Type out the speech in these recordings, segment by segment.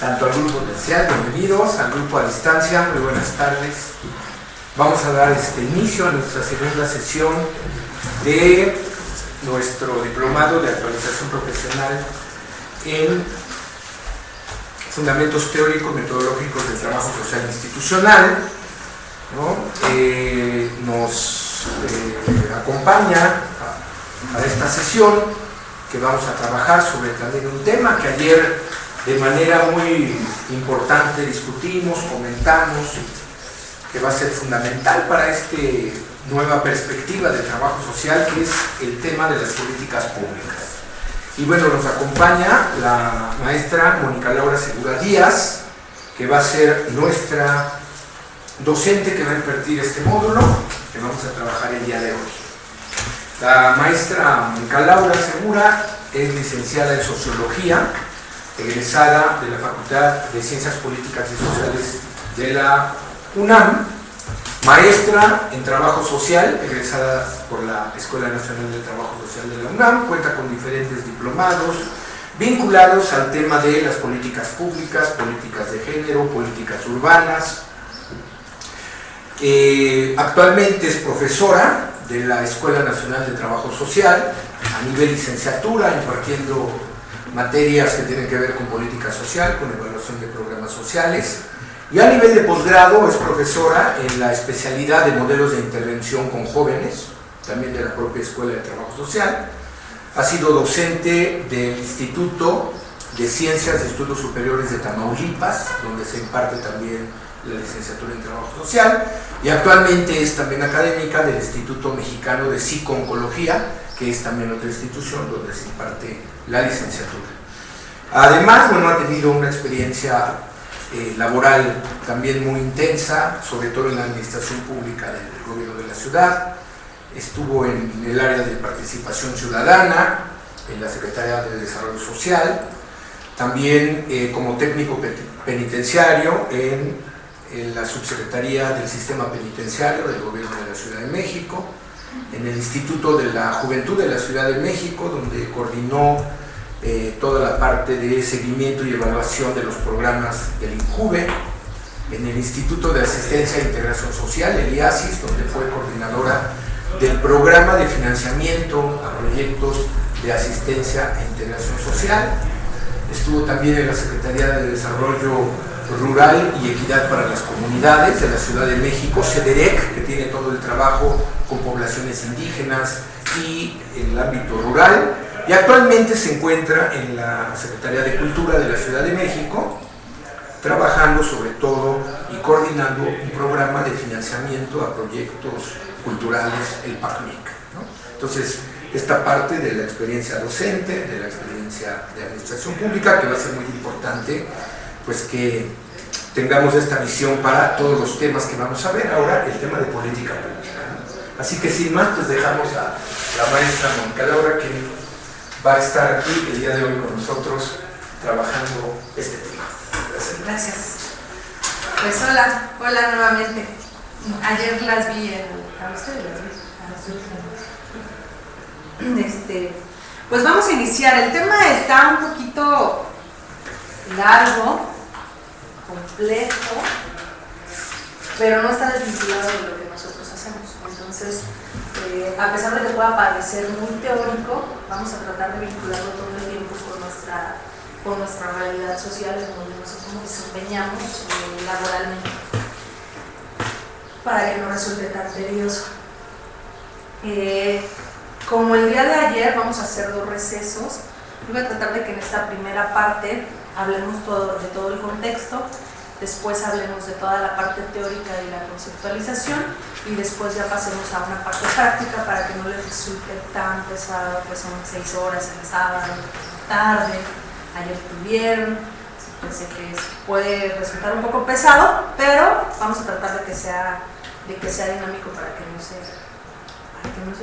tanto al grupo presencial, bienvenidos, al grupo a distancia, muy buenas tardes. Vamos a dar inicio a nuestra segunda sesión de nuestro diplomado de actualización profesional en fundamentos teóricos metodológicos del trabajo social institucional, ¿no? Nos acompaña a esta sesión que vamos a trabajar sobre también un tema que ayer de manera muy importante discutimos, comentamos, que va a ser fundamental para esta nueva perspectiva de trabajo social, que es el tema de las políticas públicas. Y bueno, nos acompaña la maestra Mónica Laura Segura Díaz, que va a ser nuestra docente que va a impartir este módulo que vamos a trabajar el día de hoy. La maestra Mónica Laura Segura es licenciada en Sociología, egresada de la Facultad de Ciencias Políticas y Sociales de la UNAM, maestra en Trabajo Social, egresada por la Escuela Nacional de Trabajo Social de la UNAM, cuenta con diferentes diplomados vinculados al tema de las políticas públicas, políticas de género, políticas urbanas. Actualmente es profesora de la Escuela Nacional de Trabajo Social a nivel licenciatura, impartiendo materias que tienen que ver con política social, con evaluación de programas sociales, y a nivel de posgrado es profesora en la especialidad de modelos de intervención con jóvenes, también de la propia Escuela de Trabajo Social. Ha sido docente del Instituto de Ciencias de Estudios Superiores de Tamaulipas, donde se imparte también la licenciatura en Trabajo Social, y actualmente es también académica del Instituto Mexicano de Psico-Oncología, que es también otra institución donde se imparte la licenciatura. Además, bueno, ha tenido una experiencia laboral también muy intensa, sobre todo en la administración pública del gobierno de la ciudad. Estuvo en el área de participación ciudadana, en la Secretaría de Desarrollo Social, también como técnico penitenciario en la Subsecretaría del Sistema Penitenciario del Gobierno de la Ciudad de México, en el Instituto de la Juventud de la Ciudad de México, donde coordinó toda la parte de seguimiento y evaluación de los programas del INJUVE, en el Instituto de Asistencia e Integración Social, el IASIS, donde fue coordinadora del programa de financiamiento a proyectos de asistencia e integración social. Estuvo también en la Secretaría de Desarrollo Rural y Equidad para las Comunidades de la Ciudad de México, CEDEREC, que tiene todo el trabajo con poblaciones indígenas y en el ámbito rural, y actualmente se encuentra en la Secretaría de Cultura de la Ciudad de México, trabajando sobre todo y coordinando un programa de financiamiento a proyectos culturales, el PACMIC, ¿no? Entonces, esta parte de la experiencia docente, de la experiencia de administración pública, que va a ser muy importante, pues que tengamos esta visión para todos los temas que vamos a ver ahora, el tema de política pública, ¿no? Así que sin más, pues dejamos a la maestra Mónica Laura, que va a estar aquí el día de hoy con nosotros trabajando este tema. Gracias. Pues hola nuevamente. Ayer las vi a ustedes las vi. Pues vamos a iniciar. El tema está un poquito largo, complejo, pero no está desvinculado de lo que nosotros hacemos. Entonces, a pesar de que pueda parecer muy teórico, vamos a tratar de vincularlo todo el tiempo con nuestra realidad social, en donde nosotros nos desempeñamos laboralmente, para que no resulte tan tedioso. Como el día de ayer vamos a hacer 2 recesos, voy a tratar de que en esta primera parte hablemos de todo el contexto, después hablemos de toda la parte teórica y la conceptualización, y después ya pasemos a una parte práctica para que no les resulte tan pesado, pues son 6 horas el sábado, tarde, ayer tuvieron, pensé que puede resultar un poco pesado, pero vamos a tratar de que sea dinámico para que no se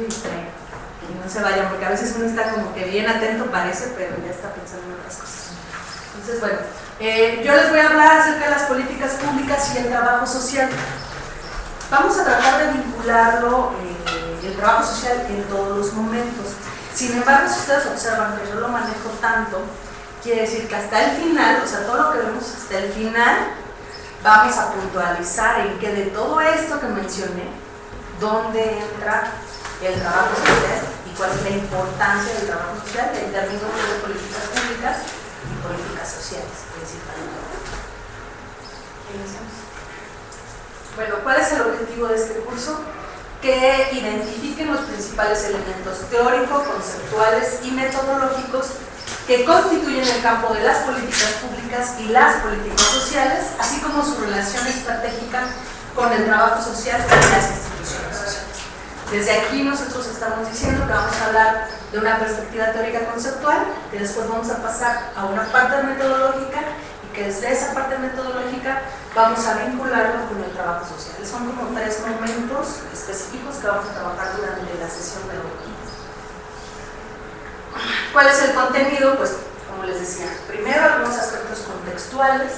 distraigan, que no se vayan, porque a veces uno está como que bien atento parece, pero ya está pensando en otras cosas. Entonces, bueno, yo les voy a hablar acerca de las políticas públicas y el trabajo social. Vamos a tratar de vincularlo, el trabajo social, en todos los momentos. Sin embargo, si ustedes observan que yo lo manejo tanto, quiere decir que hasta el final, o sea, todo lo que vemos hasta el final vamos a puntualizar en que de todo esto que mencioné, dónde entra el trabajo social y cuál es la importancia del trabajo social en términos de políticas públicas y políticas sociales principalmente. Iniciamos. Bueno, ¿cuál es el objetivo de este curso? Que identifiquen los principales elementos teóricos, conceptuales y metodológicos que constituyen el campo de las políticas públicas y las políticas sociales, así como su relación estratégica con el trabajo social y las instituciones sociales. Desde aquí nosotros estamos diciendo que vamos a hablar de una perspectiva teórica conceptual, que después vamos a pasar a una parte metodológica y que desde esa parte metodológica vamos a vincularlo con el trabajo social. Son como 3 momentos específicos que vamos a trabajar durante la sesión de hoy. ¿Cuál es el contenido? Pues, como les decía, primero algunos aspectos contextuales,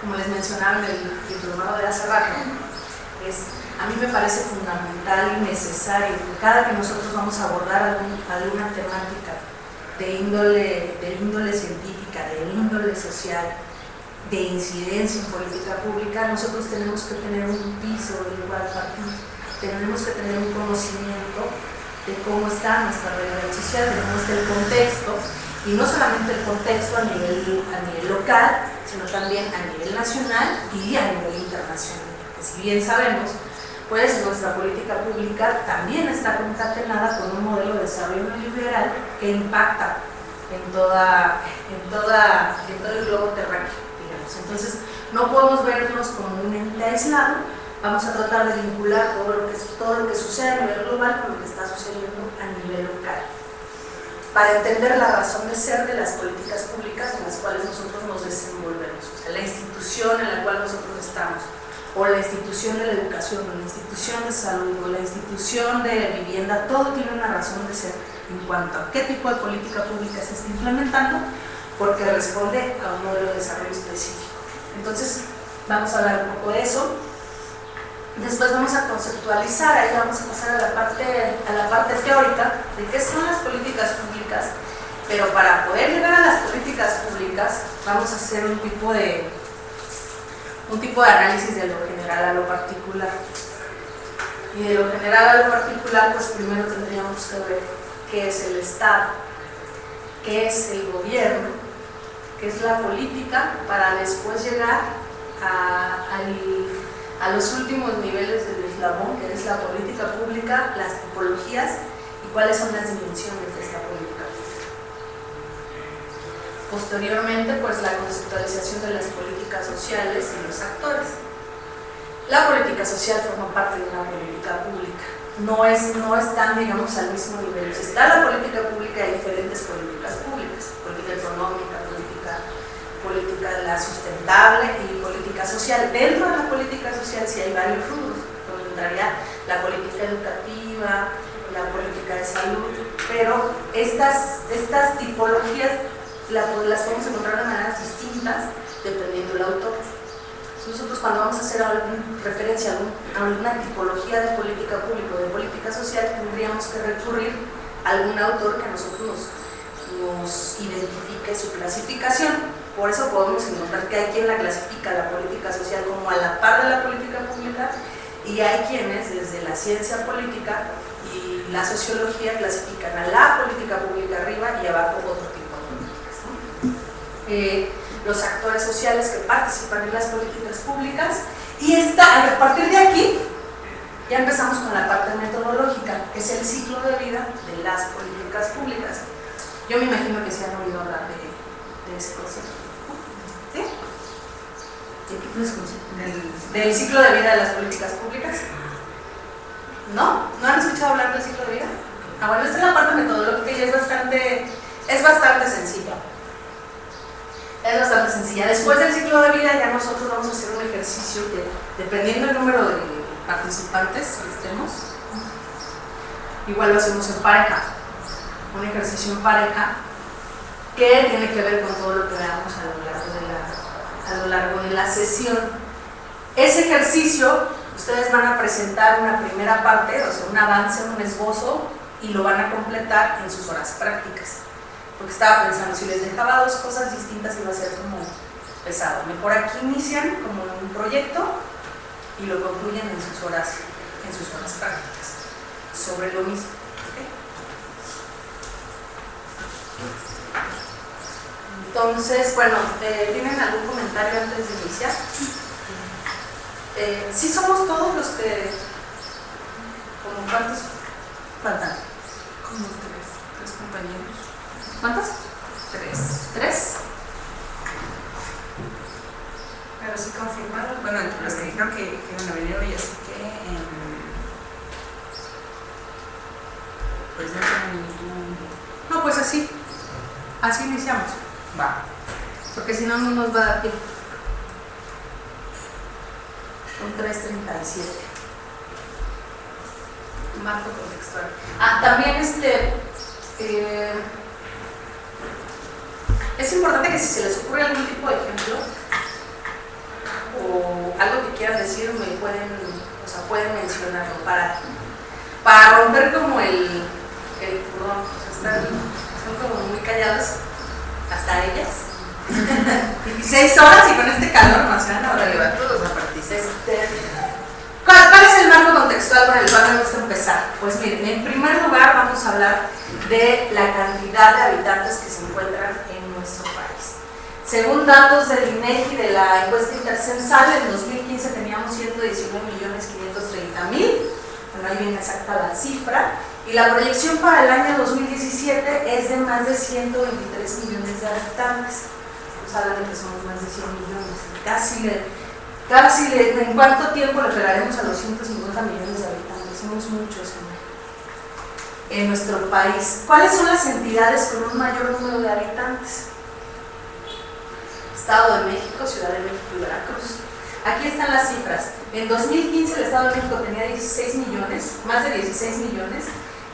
como les mencionaba en el diplomado de hace rato. A mí me parece fundamental y necesario que cada que nosotros vamos a abordar alguna temática de índole científica, de índole social, de incidencia en política pública, nosotros tenemos que tener un piso del cual partir, tenemos que tener un conocimiento de cómo está nuestra realidad social, de cómo está el contexto, y no solamente el contexto a nivel local, sino también a nivel nacional y a nivel internacional. Porque si bien sabemos, pues nuestra política pública también está concatenada con un modelo de desarrollo neoliberal que impacta en todo el globo terráqueo, digamos. Entonces, no podemos vernos como un ente aislado. Vamos a tratar de vincular todo lo que sucede a nivel global con lo que está sucediendo a nivel local, para entender la razón de ser de las políticas públicas en las cuales nosotros nos desenvolvemos, o sea, la institución en la cual nosotros estamos, o la institución de la educación, o la institución de salud, o la institución de vivienda. Todo tiene una razón de ser en cuanto a qué tipo de política pública se está implementando, porque responde a un modelo de desarrollo específico. Entonces, vamos a hablar un poco de eso. Después vamos a conceptualizar, ahí vamos a pasar a la parte teórica de qué son las políticas públicas, pero para poder llegar a las políticas públicas vamos a hacer un tipo de análisis de lo general a lo particular. Y de lo general a lo particular, pues primero tendríamos que ver qué es el Estado, qué es el gobierno, qué es la política, para después llegar a los últimos niveles del eslabón, que es la política pública, las tipologías y cuáles son las dimensiones de esta política pública. Posteriormente, pues la conceptualización de las políticas sociales y los actores. La política social forma parte de una política pública. No están, digamos, al mismo nivel. Si está la política pública, hay diferentes políticas públicas: política económica, política de la sustentable y política social. Dentro de la política social sí hay varios rubros, donde entraría la política educativa, la política de salud, pero estas tipologías las podemos encontrar de maneras distintas dependiendo del autor. Nosotros, cuando vamos a hacer referencia a alguna tipología de política pública o de política social, tendríamos que recurrir a algún autor que a nosotros nos identifique su clasificación. Por eso podemos encontrar que hay quien la clasifica la política social como a la par de la política pública, y hay quienes desde la ciencia política y la sociología clasifican a la política pública arriba y abajo otro tipo de políticas, ¿no? Los actores sociales que participan en las políticas públicas, y a partir de aquí ya empezamos con la parte metodológica, que es el ciclo de vida de las políticas públicas. Yo me imagino que se han oído hablar de ese concepto. ¿Sí? ¿Del ciclo de vida de las políticas públicas? ¿No? ¿No han escuchado hablar del ciclo de vida? Bueno, esta es la parte metodológica y es bastante sencilla. Es bastante sencilla. Después del ciclo de vida ya nosotros vamos a hacer un ejercicio que, dependiendo del número de participantes que estemos, igual lo hacemos en pareja. Un ejercicio en pareja que tiene que ver con todo lo que veamos a lo largo de la sesión. Ese ejercicio, ustedes van a presentar una primera parte, o sea, un avance, un esbozo, y lo van a completar en sus horas prácticas. Porque estaba pensando, si les dejaba 2 cosas distintas iba a ser como pesado. Mejor aquí inician como un proyecto y lo concluyen en sus horas prácticas, sobre lo mismo. ¿Okay? Entonces, bueno, ¿tienen algún comentario antes de iniciar? ¿Sí somos todos los que, como cuántos faltan? Como tres compañeros. ¿Cuántos? ¿Tres? Pero sí confirmaron, bueno, entre los que dijeron que iban a venir hoy, así que pues no tengo ningún... No, pues así iniciamos. Va. Porque si no, no nos va a dar tiempo. Son 3:37. Marco contextual. También es importante que si se les ocurre algún tipo de ejemplo o algo que quieran decir, pueden mencionarlo para romper como el perdón, son como muy callados, hasta ellas. 16 horas y con este calor nos van a Arriba todos a participar. ¿Cuál es el marco contextual con el cual tenemos que empezar? Pues miren, en primer lugar vamos a hablar de la cantidad de habitantes que se encuentran en nuestro país. Según datos del INEGI de la encuesta intercensal, en 2015 teníamos 119.530.000, bueno, ahí viene exacta la cifra, y la proyección para el año 2017 es de más de 123 millones de habitantes. Pues hablan de que somos más de 100 millones, casi ¿en cuánto tiempo le pegaremos a los 150 millones de habitantes? Somos muchos en nuestro país. ¿Cuáles son las entidades con un mayor número de habitantes? Estado de México, Ciudad de México y Veracruz. Aquí están las cifras. En 2015 el Estado de México tenía 16 millones, más de 16 millones.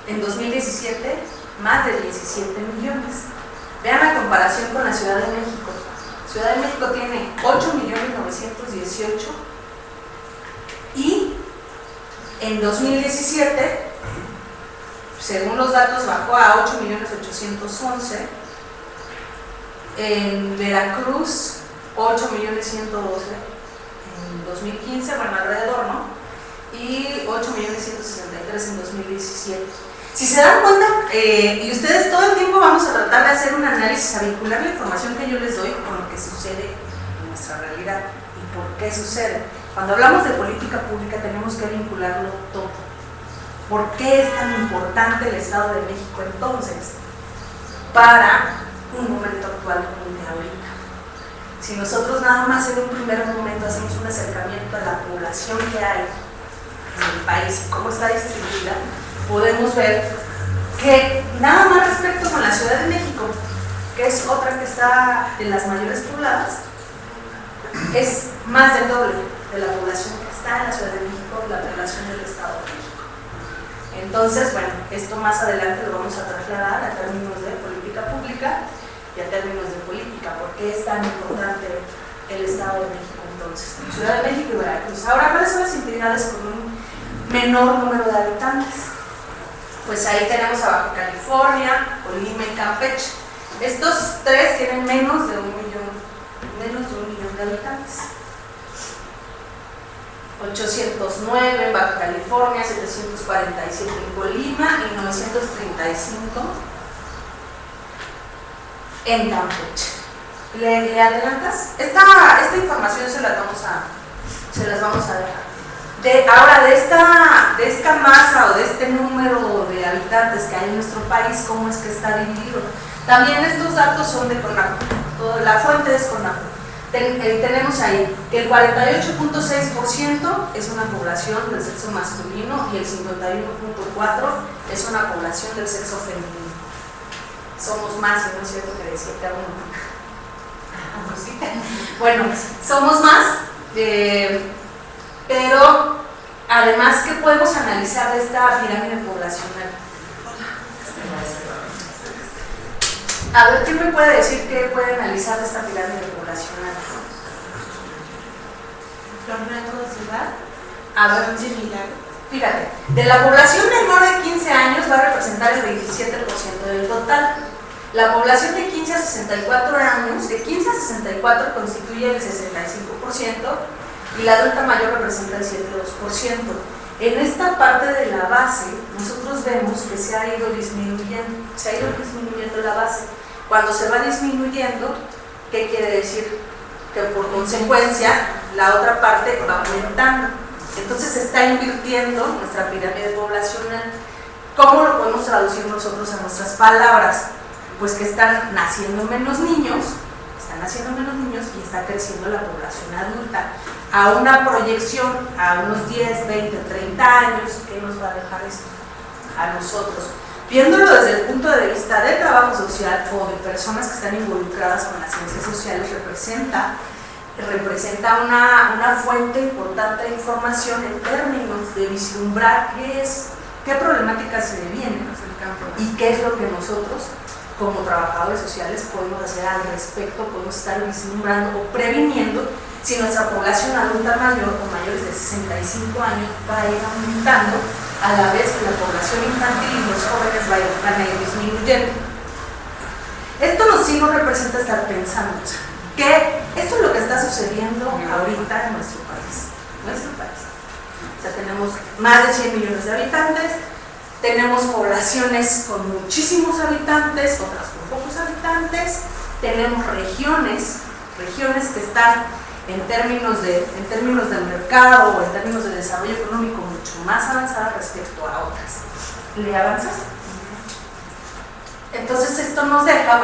En 2017, más de 17 millones. Vean la comparación con la Ciudad de México. Ciudad de México tiene 8.918.000 y en 2017, según los datos, bajó a 8.811.000. En Veracruz, 8.112.000 en 2015, bueno, alrededor, ¿no? Y 8.163.000 en 2017. Si se dan cuenta, y ustedes todo el tiempo vamos a tratar de hacer un análisis, a vincular la información que yo les doy con lo que sucede en nuestra realidad y por qué sucede. Cuando hablamos de política pública tenemos que vincularlo todo. ¿Por qué es tan importante el Estado de México entonces para un momento actual como el de ahorita? Si nosotros nada más en un primer momento hacemos un acercamiento a la población que hay en el país y cómo está distribuida, podemos ver que nada más respecto con la Ciudad de México, que es otra que está en las mayores pobladas, es más del doble de la población que está en la Ciudad de México, la población del Estado de México. Entonces, bueno, esto más adelante lo vamos a trasladar a términos de política pública y a términos de política. ¿Por qué es tan importante el Estado de México entonces? Ciudad de México y Veracruz. Ahora, ¿cuáles son las entidades con un menor número de habitantes? Pues ahí tenemos a Baja California, Colima y Campeche. Estos tres tienen menos de un millón de habitantes. 809 en Baja California, 747 en Colima y 935 en Campeche. ¿Le adelantas? Esta información se las vamos a dejar. Ahora, de esta masa o de este número de habitantes que hay en nuestro país, ¿cómo es que está dividido? También estos datos son de CONACYT, la fuente es CONACYT. Tenemos ahí que el 48.6% es una población del sexo masculino y el 51.4% es una población del sexo femenino. Somos más, ¿no es cierto que decía que uno? Bueno, somos más, pero además, ¿qué podemos analizar de esta pirámide poblacional? A ver, ¿quién me puede decir qué puede analizar de esta pirámide poblacional? Los rangos de edad. A ver, fíjate, de la población menor de 15 años va a representar el 27% del total. La población de 15 a 64 años, de 15 a 64 constituye el 65% y la adulta mayor representa el 7,2%. En esta parte de la base, nosotros vemos que se ha ido disminuyendo la base. Cuando se va disminuyendo, ¿qué quiere decir? Que por consecuencia la otra parte va aumentando. Entonces se está invirtiendo nuestra pirámide poblacional. ¿Cómo lo podemos traducir nosotros a nuestras palabras? Pues que están naciendo menos niños y está creciendo la población adulta a una proyección a unos 10, 20, 30 años. ¿Qué nos va a dejar esto a nosotros? Viéndolo desde el punto de vista del trabajo social o de personas que están involucradas con las ciencias sociales, representa una fuente importante de información en términos de vislumbrar qué problemáticas se vienen y qué es lo que nosotros como trabajadores sociales podemos hacer al respecto, podemos estar vislumbrando o previniendo si nuestra población adulta mayor o mayores de 65 años va a ir aumentando a la vez que la población infantil y los jóvenes van a ir disminuyendo. Esto sí nos representa estar pensando que esto es lo que está sucediendo ahorita en nuestro país. O sea, tenemos más de 100 millones de habitantes, tenemos poblaciones con muchísimos habitantes, otras con pocos habitantes, tenemos regiones que están en términos del mercado o en términos de desarrollo económico mucho más avanzadas respecto a otras. ¿Le avanzas? Entonces esto nos deja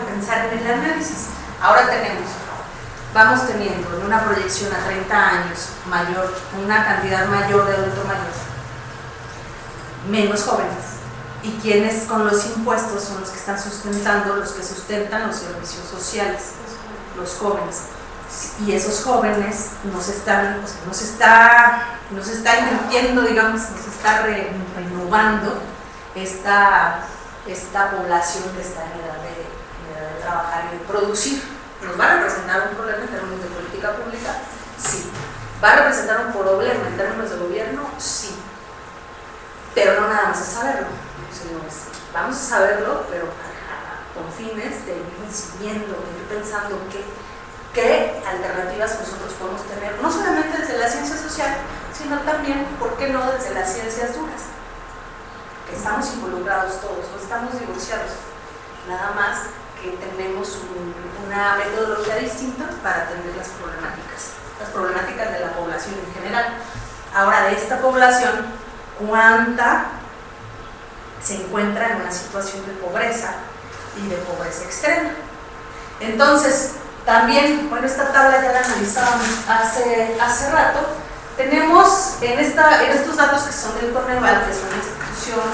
pensar en el análisis. Ahora vamos teniendo en una proyección a 30 años una cantidad mayor de adulto mayor, menos jóvenes. ¿Y quienes con los impuestos son los que están sustentando, los que sustentan los servicios sociales? Los jóvenes. Y esos jóvenes nos está invirtiendo, digamos, nos está renovando esta población que está en edad de trabajar y de producir. ¿Nos va a representar un problema en términos de política pública? Sí. ¿Va a representar un problema en términos de gobierno? Sí. Pero no nada más es saberlo, sino vamos a saberlo, pero con fines de ir incidiendo, de ir pensando qué alternativas nosotros podemos tener, no solamente desde la ciencia social, sino también, ¿por qué no desde las ciencias duras? Que estamos involucrados todos, no estamos divorciados, nada más que tenemos una metodología distinta para atender las problemáticas de la población en general. Ahora, de esta población, ¿cuánta se encuentra en una situación de pobreza y de pobreza extrema? Entonces, también, bueno, esta tabla ya la analizábamos hace rato. Tenemos en estos datos que son del Coneval, que es una institución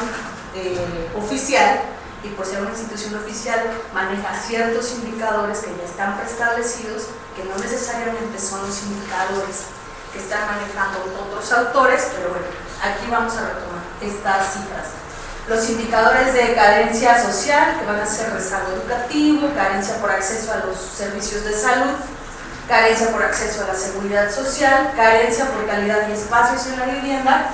oficial, y por ser una institución oficial maneja ciertos indicadores que ya están preestablecidos, que no necesariamente son los indicadores que están manejando otros autores, pero bueno, aquí vamos a retomar estas cifras. Los indicadores de carencia social, que van a ser rezago educativo, carencia por acceso a los servicios de salud, carencia por acceso a la seguridad social, carencia por calidad y espacios en la vivienda,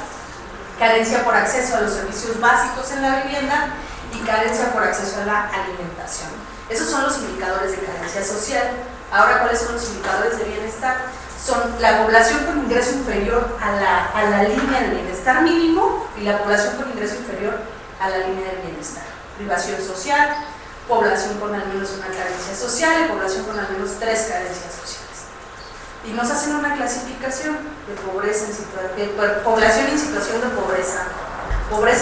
carencia por acceso a los servicios básicos en la vivienda y carencia por acceso a la alimentación. Esos son los indicadores de carencia social. Ahora, ¿cuáles son los indicadores de bienestar? Son la población con ingreso inferior a la línea del bienestar mínimo y la población con ingreso inferior a la línea del bienestar. Privación social, población con al menos una carencia social y población con al menos 3 carencias sociales. Y nos hacen una clasificación de pobreza de población en situación de pobreza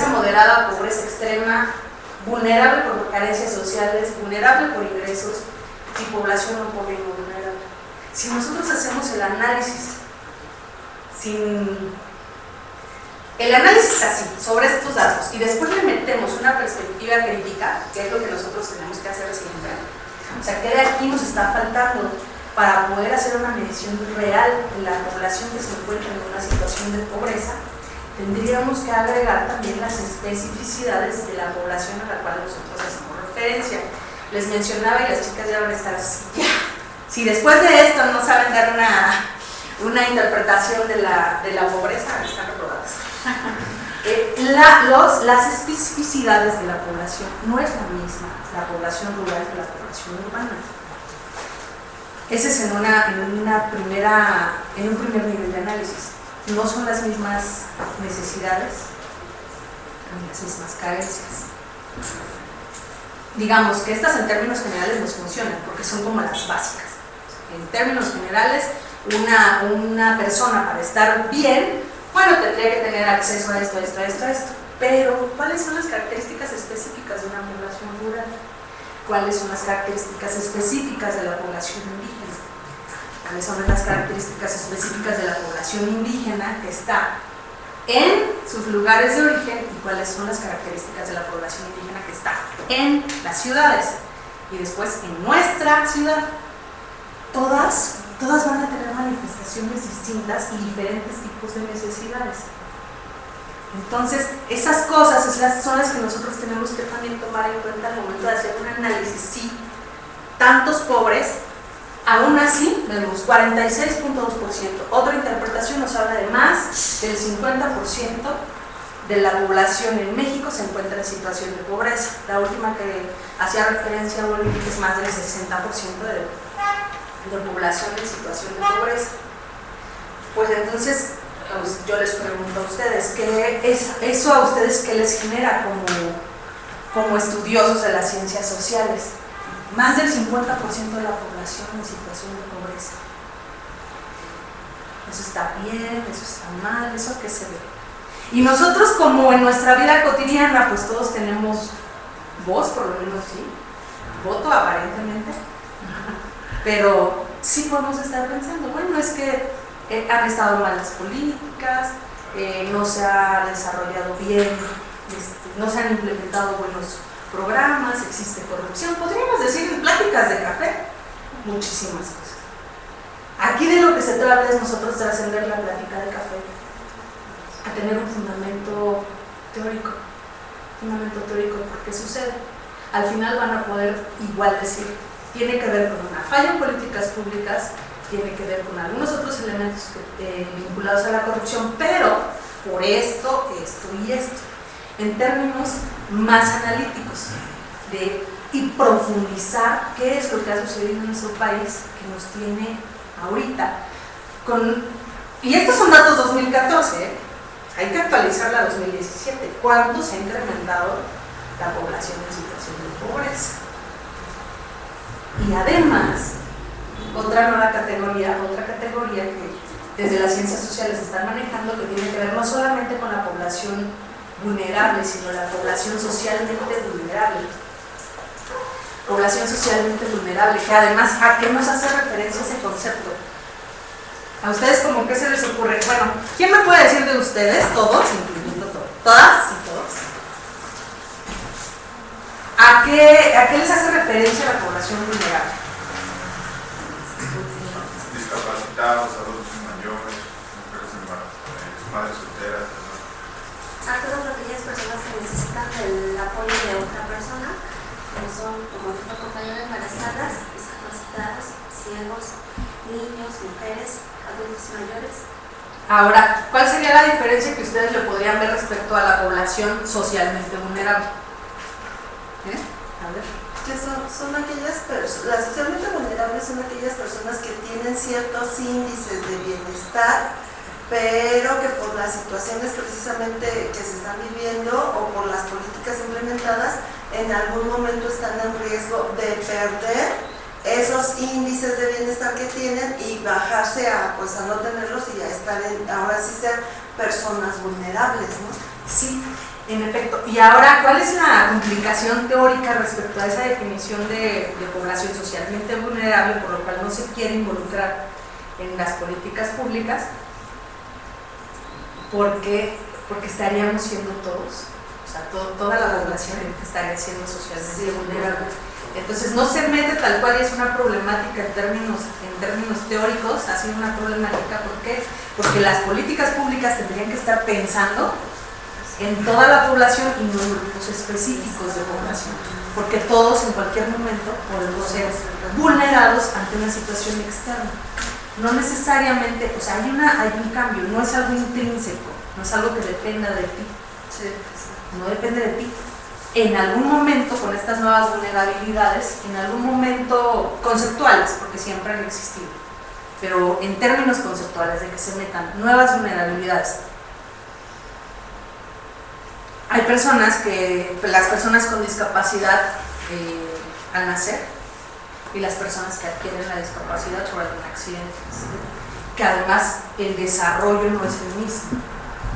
moderada, pobreza extrema, vulnerable por carencias sociales, vulnerable por ingresos y población no pobre y no vulnerable. Si nosotros hacemos el análisis así, sobre estos datos, y después le metemos una perspectiva crítica, que es lo que nosotros tenemos que hacer siempre, o sea, ¿qué de aquí nos está faltando para poder hacer una medición real de la población que se encuentra en una situación de pobreza? Tendríamos que agregar también las especificidades de la población a la cual nosotros hacemos referencia. Les mencionaba, y las chicas ya van a estar así, ya. Si después de esto no saben dar una interpretación de la pobreza, están reprobadas. las especificidades de la población no es la misma, la población rural que la población urbana. Ese es en un primer nivel de análisis. No son las mismas necesidades ni las mismas carencias. Digamos que estas en términos generales nos funcionan porque son como las básicas. En términos generales, una persona para estar bien, bueno, tendría que tener acceso a esto. Pero, ¿cuáles son las características específicas de una población rural? ¿Cuáles son las características específicas de la población indígena? ¿Cuáles son las características específicas de la población indígena que está en sus lugares de origen y cuáles son las características de la población indígena que está en las ciudades? Y después en nuestra ciudad. Todas van a tener manifestaciones distintas y diferentes tipos de necesidades. Entonces, esas cosas son las que nosotros tenemos que también tomar en cuenta al momento de hacer un análisis. Sí, tantos pobres, aún así vemos 46.2%. Otra interpretación nos habla de más del 50% de la población en México se encuentra en situación de pobreza. La última que hacía referencia a Bolivia es más del 60% de población en situación de pobreza. Pues entonces, yo les pregunto a ustedes, ¿eso a ustedes qué les genera como estudiosos de las ciencias sociales? Más del 50% de la población en situación de pobreza. ¿Eso está bien? ¿Eso está mal? ¿Eso a qué se ve? Y nosotros, como en nuestra vida cotidiana, pues todos tenemos voz, por lo menos sí, voto aparentemente, pero sí podemos estar pensando, bueno, es que han estado mal las políticas, no se ha desarrollado bien, no se han implementado buenos programas, existe corrupción, podríamos decir en pláticas de café, muchísimas cosas. Aquí de lo que se trata es nosotros trascender la plática de café a tener un fundamento teórico. ¿Por qué sucede? Al final van a poder igual decir, tiene que ver con una falla en políticas públicas, tiene que ver con algunos otros elementos vinculados a la corrupción, pero por esto y esto, en términos más analíticos, y profundizar qué es lo que ha sucedido en nuestro país que nos tiene ahorita. Y estos son datos 2014, hay que actualizarla a 2017. ¿Cuánto se ha incrementado la población en situación de pobreza? Y además, otra categoría que desde las ciencias sociales están manejando, que tiene que ver no solamente con la población vulnerable, sino la población socialmente vulnerable. Población socialmente vulnerable, que además, ¿a qué nos hace referencia ese concepto? ¿A ustedes como qué se les ocurre? Bueno, ¿quién me puede decir de ustedes? Todos, incluyendo todos. ¿Todas y todos? ¿A qué les hace referencia la población vulnerable? Discapacitados, adultos mayores, mujeres embarazadas, madres solteras. A todas aquellas personas que necesitan el apoyo de otra persona, como son, como nuestra compañera, embarazadas, discapacitados, ciegos, niños, mujeres, adultos mayores. Ahora, ¿cuál sería la diferencia que ustedes le podrían ver respecto a la población socialmente vulnerable? A ver. Que son aquellas personas, las socialmente vulnerables son aquellas personas que tienen ciertos índices de bienestar, pero que por las situaciones precisamente que se están viviendo o por las políticas implementadas, en algún momento están en riesgo de perder esos índices de bienestar que tienen y bajarse a no tenerlos y a estar ahora sí ser personas vulnerables, ¿no? Sí, en efecto. Y ahora, ¿cuál es la implicación teórica respecto a esa definición de población socialmente vulnerable, por lo cual no se quiere involucrar en las políticas públicas? Porque estaríamos siendo todos, o sea, toda la población estaría siendo socialmente vulnerable. Entonces no se mete tal cual y es una problemática en términos teóricos, ha sido una problemática. ¿Por qué? Porque las políticas públicas tendrían que estar pensando en toda la población y no en grupos específicos de población, porque todos en cualquier momento podemos ser vulnerados ante una situación externa. No necesariamente, o sea, hay un cambio, no es algo intrínseco, no es algo que dependa de ti, Sí. No depende de ti. En algún momento, con estas nuevas vulnerabilidades, en algún momento conceptuales, porque siempre han existido, pero en términos conceptuales de que se metan nuevas vulnerabilidades. Hay personas las personas con discapacidad al nacer y las personas que adquieren la discapacidad por algún accidente, que además el desarrollo no es el mismo,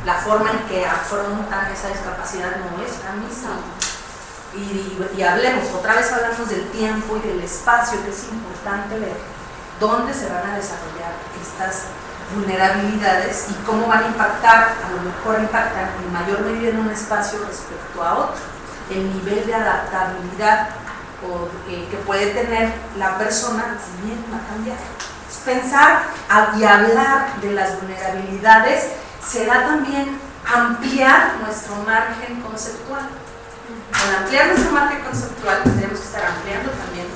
la forma en que afrontan esa discapacidad no es la misma. Y otra vez hablamos del tiempo y del espacio, que es importante ver dónde se van a desarrollar estas vulnerabilidades y cómo van a impactar. A lo mejor impactan en mayor medida en un espacio respecto a otro. El nivel de adaptabilidad que puede tener la persona también va a cambiar. Pensar y hablar de las vulnerabilidades será también ampliar nuestro margen conceptual. Al ampliar nuestro margen conceptual tenemos que estar ampliando también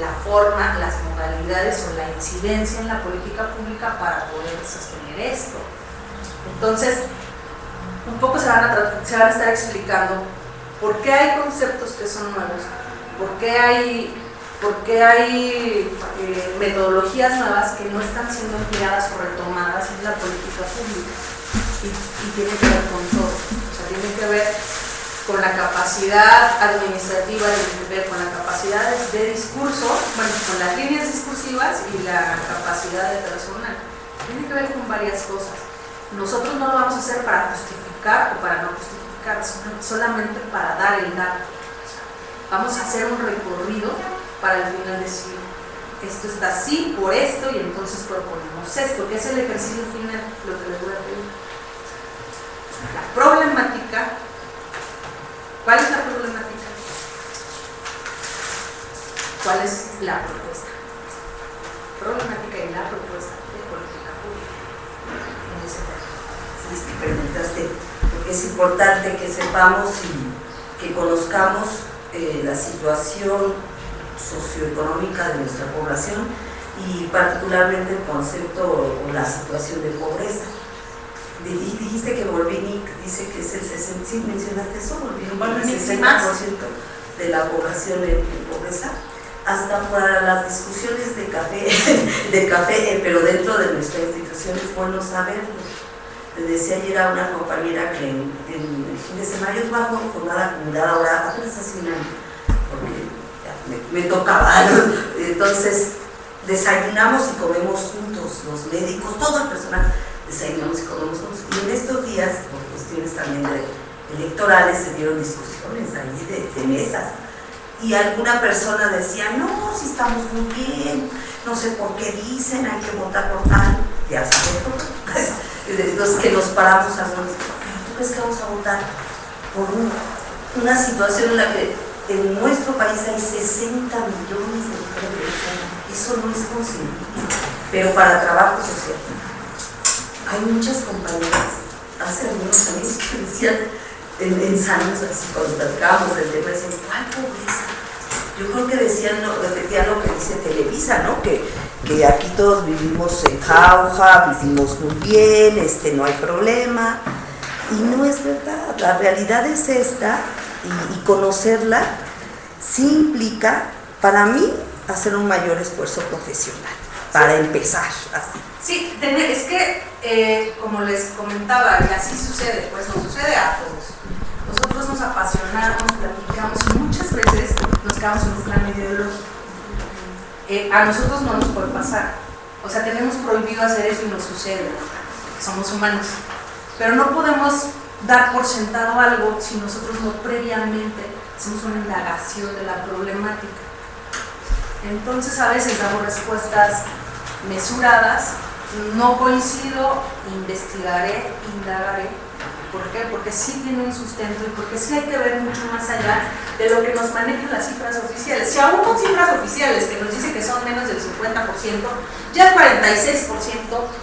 la forma, las modalidades o la incidencia en la política pública para poder sostener esto. Entonces, un poco se van a estar explicando por qué hay conceptos que son nuevos, por qué hay metodologías nuevas que no están siendo empleadas o retomadas en la política pública. Y tiene que ver con todo. O sea, tiene que ver con la capacidad administrativa, tiene que ver con la capacidad de discurso, bueno, con las líneas discursivas y la capacidad de personal. Tiene que ver con varias cosas. Nosotros no lo vamos a hacer para justificar o para no justificar, solamente para dar el dato. Vamos a hacer un recorrido para al final decir, esto está así por esto y entonces proponemos esto, que es el ejercicio final, lo que les voy a pedir. La problemática. ¿Cuál es la problemática? ¿Cuál es la propuesta? Problemática y la propuesta de política pública en ese tema. Es que preguntaste, porque es importante que sepamos y que conozcamos la situación socioeconómica de nuestra población y particularmente el concepto o la situación de pobreza. Dijiste que Volvinic dice que es el 60%, ¿sí mencionaste eso? Volvinic, el 60% de la población en pobreza. Hasta para las discusiones de café, pero dentro de nuestra institución es bueno saberlo. Le decía ayer a una compañera que en el fin de semana yo trabajo en jornada acumulada ahora apenas hace un año, porque ya me tocaba, ¿no? Entonces desayunamos y comemos juntos, los médicos, todo el personal, desayunamos y comemos juntos. Y en estos días, por cuestiones también electorales, se dieron discusiones ahí de mesas. Y alguna persona decía, no, si estamos muy bien, no sé por qué dicen, hay que votar por tal, ya sabes. Entonces que nos paramos a ver, ¿tú crees que vamos a votar por una situación en la que en nuestro país hay 60 millones de mujeres? Eso no es concebible, pero para trabajo social. Hay muchas compañeras, hace algunos años que decían, en Sanos, así cuando platicábamos del tema, decían, ¿cuál pobreza? Yo creo que decían, repetían lo que dice Televisa, ¿no? Que aquí todos vivimos en jauja, vivimos muy bien, no hay problema. Y no es verdad, la realidad es esta, y conocerla sí implica, para mí, hacer un mayor esfuerzo profesional, para empezar así. Sí, es que, como les comentaba, y así sucede, pues nos sucede a todos. Nosotros nos apasionamos, platicamos y muchas veces nos quedamos en un plano ideológico. A nosotros no nos puede pasar. O sea, tenemos prohibido hacer eso y nos sucede, porque somos humanos. Pero no podemos dar por sentado algo si nosotros no previamente hacemos una indagación de la problemática. Entonces a veces damos respuestas mesuradas, no coincido, investigaré, indagaré. ¿Por qué? Porque sí tiene un sustento y porque sí hay que ver mucho más allá de lo que nos manejan las cifras oficiales. Si aún con cifras oficiales que nos dicen que son menos del 50%, ya el 46%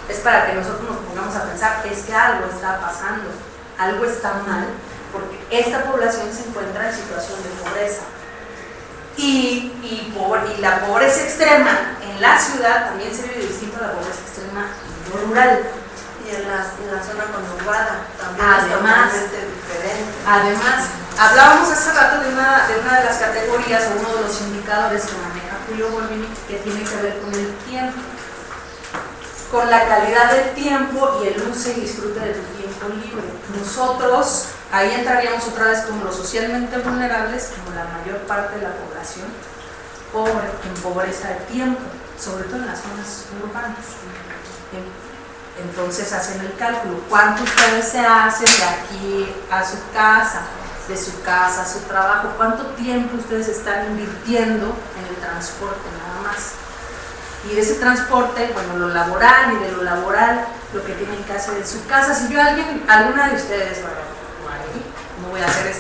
es para que nosotros nos pongamos a pensar es que algo está pasando, algo está mal, porque esta población se encuentra en situación de pobreza. Y la pobreza extrema en la ciudad también se vive distinto a la pobreza extrema en lo rural. y en la zona conurbada también Además, es totalmente diferente. Además, hablábamos hace rato de una de las categorías o uno de los indicadores que maneja Julio Borbini, que tiene que ver con el tiempo, con la calidad del tiempo y el uso y disfrute de tu tiempo libre. Nosotros, ahí entraríamos otra vez como los socialmente vulnerables, como la mayor parte de la población pobre, en pobreza de tiempo, sobre todo en las zonas urbanas. Entonces hacen el cálculo, ¿cuánto ustedes se hacen de aquí a su casa, de su casa a su trabajo? ¿Cuánto tiempo ustedes están invirtiendo en el transporte nada más? Y de ese transporte, bueno, lo laboral, y de lo laboral, lo que tienen que hacer en su casa. Si yo alguna de ustedes, bueno, no voy a hacer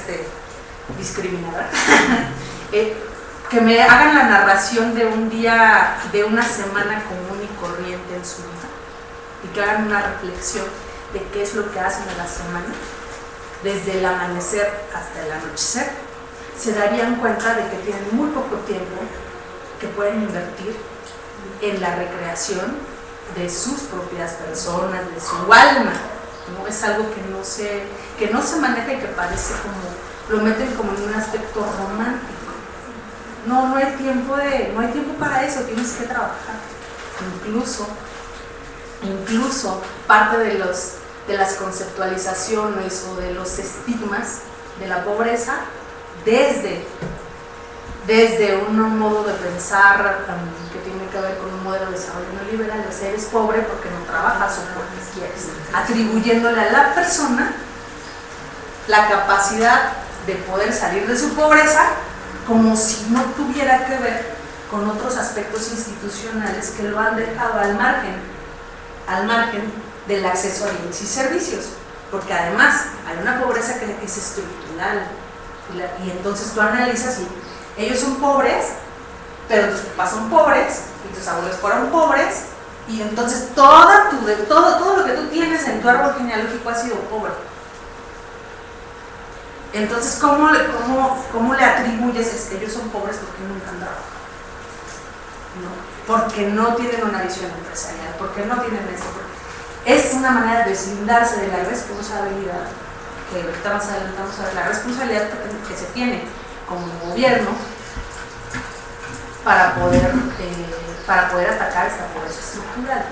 discriminador, que me hagan la narración de un día, de una semana común y corriente en su vida, y que hagan una reflexión de qué es lo que hacen en la semana, desde el amanecer hasta el anochecer, se darían cuenta de que tienen muy poco tiempo que pueden invertir en la recreación de sus propias personas, de su alma. ¿No? Es algo que no se maneja y que parece como, lo meten como en un aspecto romántico. No hay tiempo para eso, tienes que trabajar. Incluso parte de las conceptualizaciones o de los estigmas de la pobreza desde un modo de pensar que tiene que ver con un modelo de desarrollo neoliberal, de ser eres pobre porque no trabajas o porque quieres, atribuyéndole a la persona la capacidad de poder salir de su pobreza como si no tuviera que ver con otros aspectos institucionales que lo han dejado al margen del acceso a bienes y servicios, porque además hay una pobreza que es estructural, y entonces tú analizas y ellos son pobres, pero tus papás son pobres, y tus abuelos fueron pobres, y entonces todo lo que tú tienes en tu árbol genealógico ha sido pobre. Entonces, ¿cómo le atribuyes que ellos son pobres porque nunca han trabajado? ¿No? Porque no tienen una visión empresarial, porque no tienen eso. Es una manera de deslindarse de la responsabilidad, que ahorita más adelante vamos a ver, la responsabilidad que se tiene como gobierno para poder atacar esta pobreza estructural.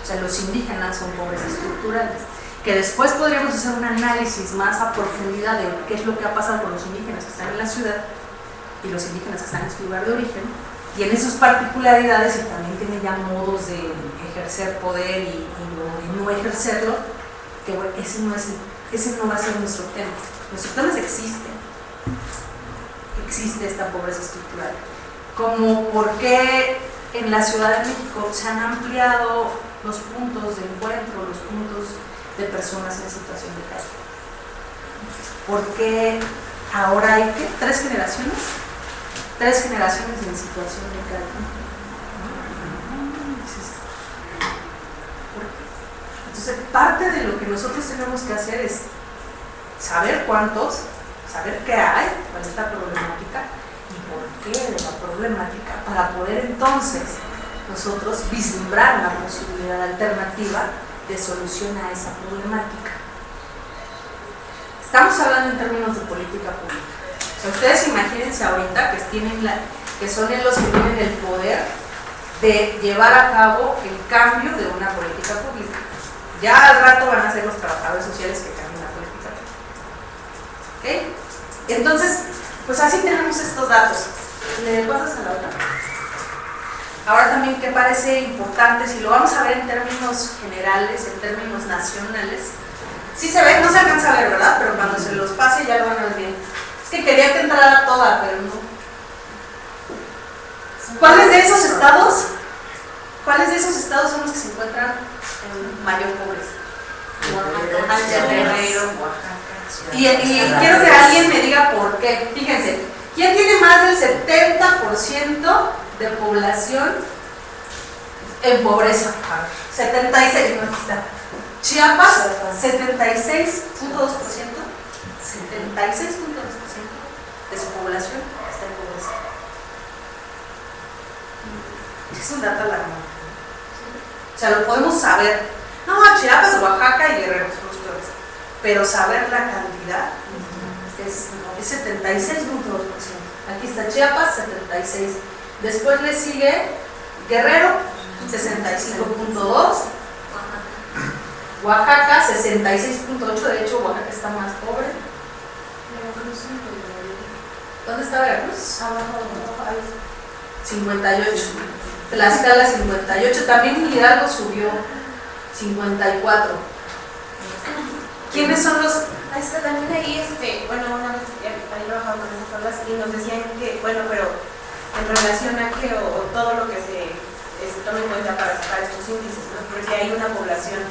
O sea, los indígenas son pobres estructurales, que después podríamos hacer un análisis más a profundidad de qué es lo que ha pasado con los indígenas que están en la ciudad y los indígenas que están en su lugar de origen, y en esas particularidades, y también tiene ya modos de ejercer poder y no ejercerlo, que bueno, ese no va a ser nuestro tema. Nuestro tema es existe esta pobreza estructural, como por qué en la Ciudad de México se han ampliado los puntos de encuentro, los puntos de personas en situación de calle. ¿Por qué ahora hay ¿qué? ¿Tres generaciones en situación de calle? Entonces, parte de lo que nosotros tenemos que hacer es saber cuántos, saber qué hay, cuál es la problemática y por qué de la problemática, para poder entonces nosotros vislumbrar una posibilidad alternativa de solución a esa problemática. Estamos hablando en términos de política pública. O sea, ustedes imagínense ahorita que son los que tienen el poder de llevar a cabo el cambio de una política pública. Ya al rato van a ser los trabajadores sociales que cambien la política pública. ¿Ok? Entonces, pues así tenemos estos datos. ¿Le pasas a la otra? Ahora también que parece importante, si lo vamos a ver en términos generales, en términos nacionales, sí se ve, no se alcanza a ver, ¿verdad? Pero cuando se los pase ya lo van a ver bien. Es que quería que entrara toda, pero no. ¿Cuáles de esos estados son los que se encuentran en mayor pobreza? Guerrero, Oaxaca. Y quiero que alguien me diga por qué. Fíjense, ¿quién tiene más del 70% de población en pobreza? 76, no, aquí está. Chiapas, 76.2%, 76.2% de su población está en pobreza. Es un dato alarmante. O sea, lo podemos saber. No, Chiapas, Oaxaca y Guerrero son los peores. Pero saber la cantidad es 76.2%. Aquí está Chiapas, 76. Después le sigue Guerrero, 65.2. Oaxaca, 66.8. De hecho, Oaxaca está más pobre. ¿Dónde está Veracruz? Abajo, 58. Tlaxcala, 58. También Hidalgo subió, 54. ¿Quiénes son los...? Es que también ahí, bueno, una vez ahí trabajaba con esas tablas y nos decían que, bueno, pero en relación a que o todo lo que se tome en cuenta para sacar estos índices, ¿no? Porque hay una población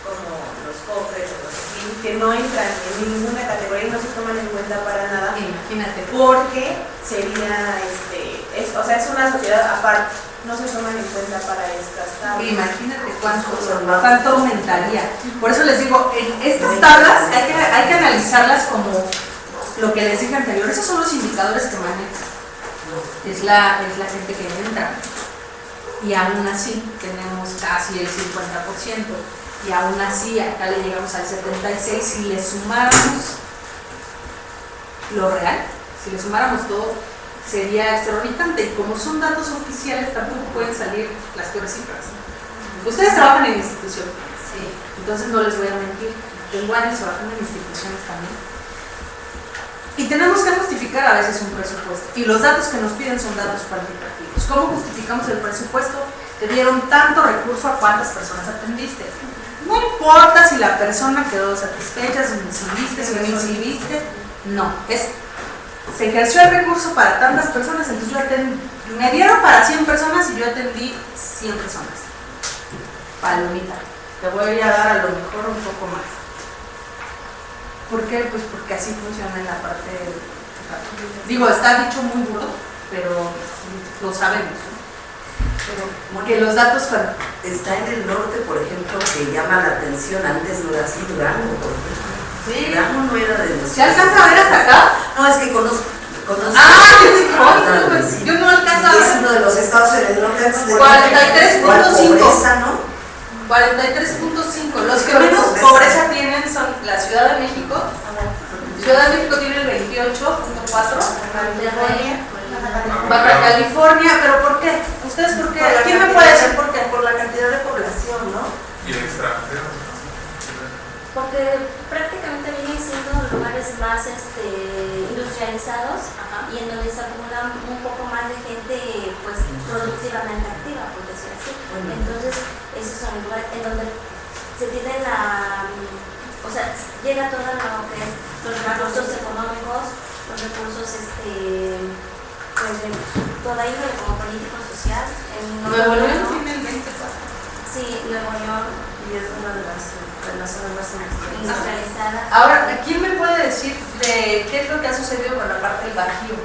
como los cofres o los así, que no entran en ninguna categoría y no se toman en cuenta para nada. Imagínate. Porque sería, o sea, es una sociedad aparte, no se toman en cuenta para estas tablas. Imagínate cuánto aumentaría. Por eso les digo, en estas tablas hay que analizarlas como lo que les dije anterior. Esos son los indicadores que manejan. Es la gente que entra. Y aún así tenemos casi el 50%. Y aún así acá le llegamos al 76%. Si le sumáramos lo real, si le sumáramos todo, sería extraordinario. Y como son datos oficiales, tampoco pueden salir las peores cifras. Ustedes trabajan en institución, sí. Entonces no les voy a mentir. Tengo años trabajando en instituciones también. Y tenemos que justificar a veces un presupuesto. Y los datos que nos piden son datos cuantitativos. ¿Cómo justificamos el presupuesto? Te dieron tanto recurso a cuántas personas atendiste. No importa si la persona quedó satisfecha, si inscribiste, si no inscribiste. No, se ejerció el recurso para tantas personas, entonces me dieron para 100 personas y yo atendí 100 personas. Palomita, te voy a dar a lo mejor un poco más. ¿Por qué? Pues porque así funciona en la parte digo, está dicho muy duro, pero lo sabemos, ¿no? Porque los datos está en el norte, por ejemplo, que llama la atención. Antes no era así, Durango, por ejemplo. Sí. Durango no era de los... ¿Se alcanza a ver hasta acá? No, es que conozco yo no alcanzo a ver. Es uno de los estados en el norte antes de 43.5, ¿no? 43.5. Los que menos pobreza tienen son la Ciudad de México. Ciudad de México tiene el 28.4. Baja California, ¿pero por qué? ¿Ustedes por qué? ¿Quién me puede decir por qué? Por la cantidad de población, ¿no? Y el extranjero. Porque prácticamente vienen siendo lugares más industrializados. Ajá. Y en donde se acumula un poco más de gente pues productivamente activa, por decir así. Entonces, esos son lugares en donde se tiene o sea, llega todo lo que es los recursos económicos, los recursos pues de toda índole como político-social. Nuevo León tiene el 24. Sí, Nuevo León. Y es una de las zonas más Industrializadas. Ahora, ¿quién me puede decir de qué es lo que ha sucedido con la parte del Bajío?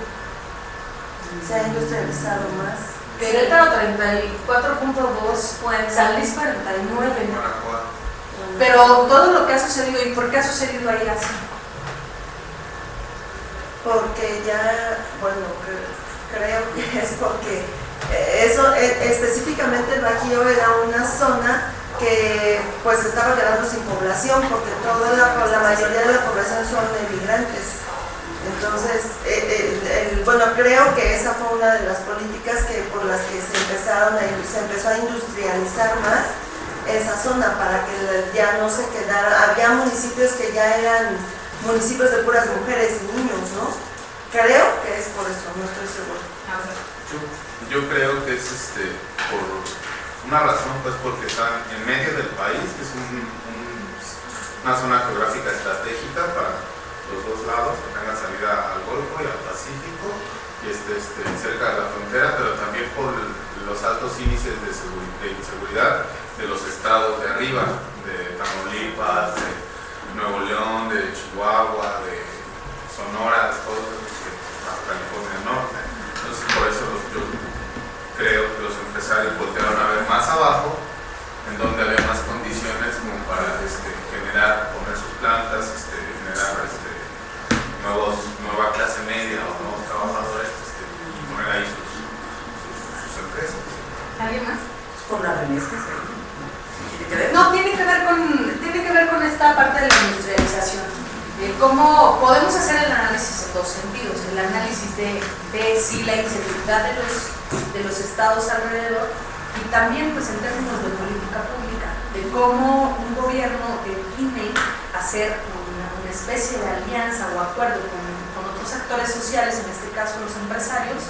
se ha industrializado más. Querétaro 34.2, San Luis 49. Pero todo lo que ha sucedido, ¿y por qué ha sucedido ahí así? Porque ya, bueno, creo que es porque eso, específicamente el Bajío era una zona que pues estaba quedando sin población, porque la mayoría de la población son emigrantes. Entonces, bueno, creo que esa fue una de las políticas por las que se empezó a industrializar más esa zona, para que ya no se quedara. Había municipios que ya eran municipios de puras mujeres y niños, ¿no? Creo que es por eso, no estoy segura. Yo creo que es por una razón, pues porque están en medio del país, que es una zona geográfica estratégica para los dos lados, que tengan salida al Golfo y al Pacífico, y cerca de la frontera, pero también por los altos índices de inseguridad de los estados de arriba, de Tamaulipas, de Nuevo León, de Chihuahua, de Sonora, de todos los que California Norte. Entonces, por eso yo creo que los empresarios voltearon a ver más abajo, en donde había más condiciones como para poner sus plantas, generar nueva clase media o nuevos trabajadores, y poner ahí sus empresas. ¿Alguien más? por la remesas. No, tiene que ver con esta parte de la industrialización. ¿Cómo podemos hacer el análisis en dos sentidos? El análisis de si la inseguridad de los estados alrededor, y también pues en términos de política pública, de cómo un gobierno tiene hacer una especie de alianza o acuerdo con otros actores sociales, en este caso los empresarios,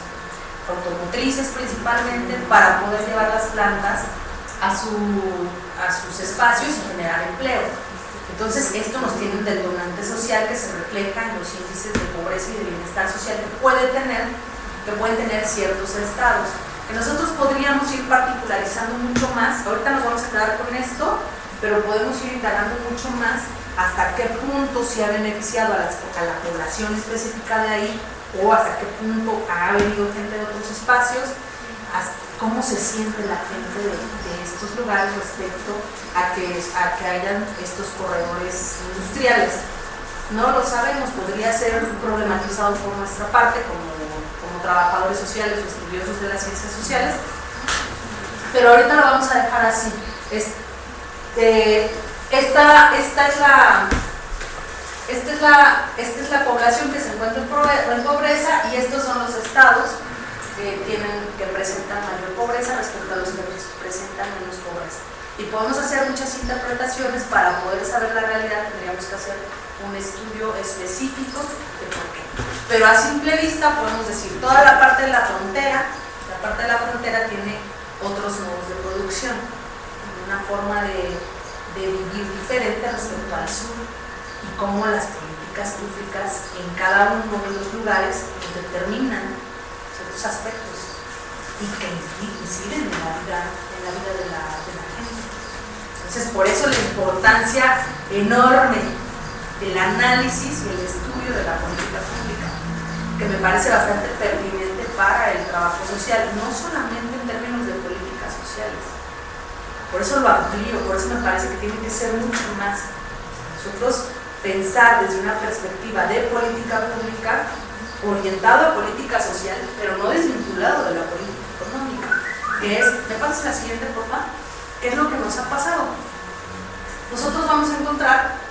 automotrices principalmente, para poder llevar las plantas a sus espacios y generar empleo. Entonces esto nos tiene un detonante social que se refleja en los índices de pobreza y de bienestar social que pueden tener ciertos estados, que nosotros podríamos ir particularizando mucho más. Ahorita nos vamos a quedar con esto, pero podemos ir indagando mucho más hasta qué punto se ha beneficiado a la población específica de ahí, o hasta qué punto ha venido gente de otros espacios, cómo se siente la gente de estos lugares respecto a que hayan estos corredores industriales. No lo sabemos, podría ser problematizado por nuestra parte como trabajadores sociales o estudiosos de las ciencias sociales, pero ahorita lo vamos a dejar así. Esta es la población que se encuentra en pobreza, y estos son los estados que presentan mayor pobreza respecto a los que presentan menos pobreza. Y podemos hacer muchas interpretaciones. Para poder saber la realidad tendríamos que hacer un estudio específico de por qué. Pero a simple vista podemos decir, toda la parte de la frontera tiene otros modos de producción, una forma de vivir diferente respecto al sur, y cómo las políticas públicas en cada uno de los lugares determinan ciertos aspectos y que inciden en la vida de la gente. Entonces, por eso la importancia enorme del análisis y el estudio de la política pública, que me parece bastante pertinente para el trabajo social, no solamente en términos de políticas sociales. Por eso lo amplío, por eso me parece que tiene que ser mucho más. Nosotros pensar desde una perspectiva de política pública orientado a política social, pero no desvinculado de la política económica, que es, ¿me pasas la siguiente, por favor? ¿Qué es lo que nos ha pasado? Nosotros vamos a encontrar,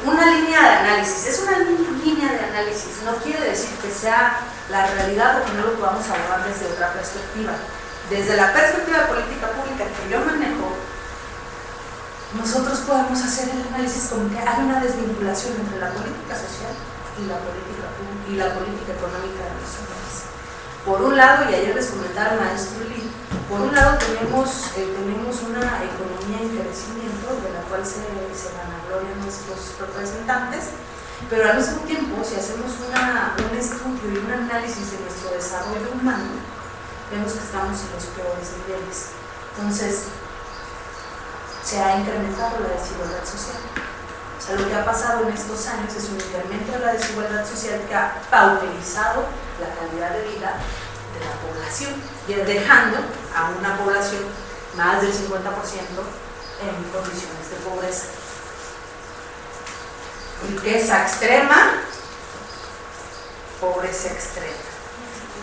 una línea de análisis. Es una línea de análisis, no quiere decir que sea la realidad o que no lo podamos abordar desde otra perspectiva. Desde la perspectiva de política pública que yo manejo, nosotros podemos hacer el análisis como que hay una desvinculación entre la política social y la política económica de nuestro país. Por un lado, y ayer les comentaba el maestro Lee, por un lado tenemos una economía en crecimiento de la cual se vanaglorian nuestros representantes, pero al mismo tiempo, si hacemos un estudio y un análisis de nuestro desarrollo humano, vemos que estamos en los peores niveles. Entonces, se ha incrementado la desigualdad social. O sea, lo que ha pasado en estos años es un incremento de la desigualdad social que ha pauperizado la calidad de vida de la población, y dejando a una población más del 50% en condiciones de pobreza. Riqueza extrema, pobreza extrema.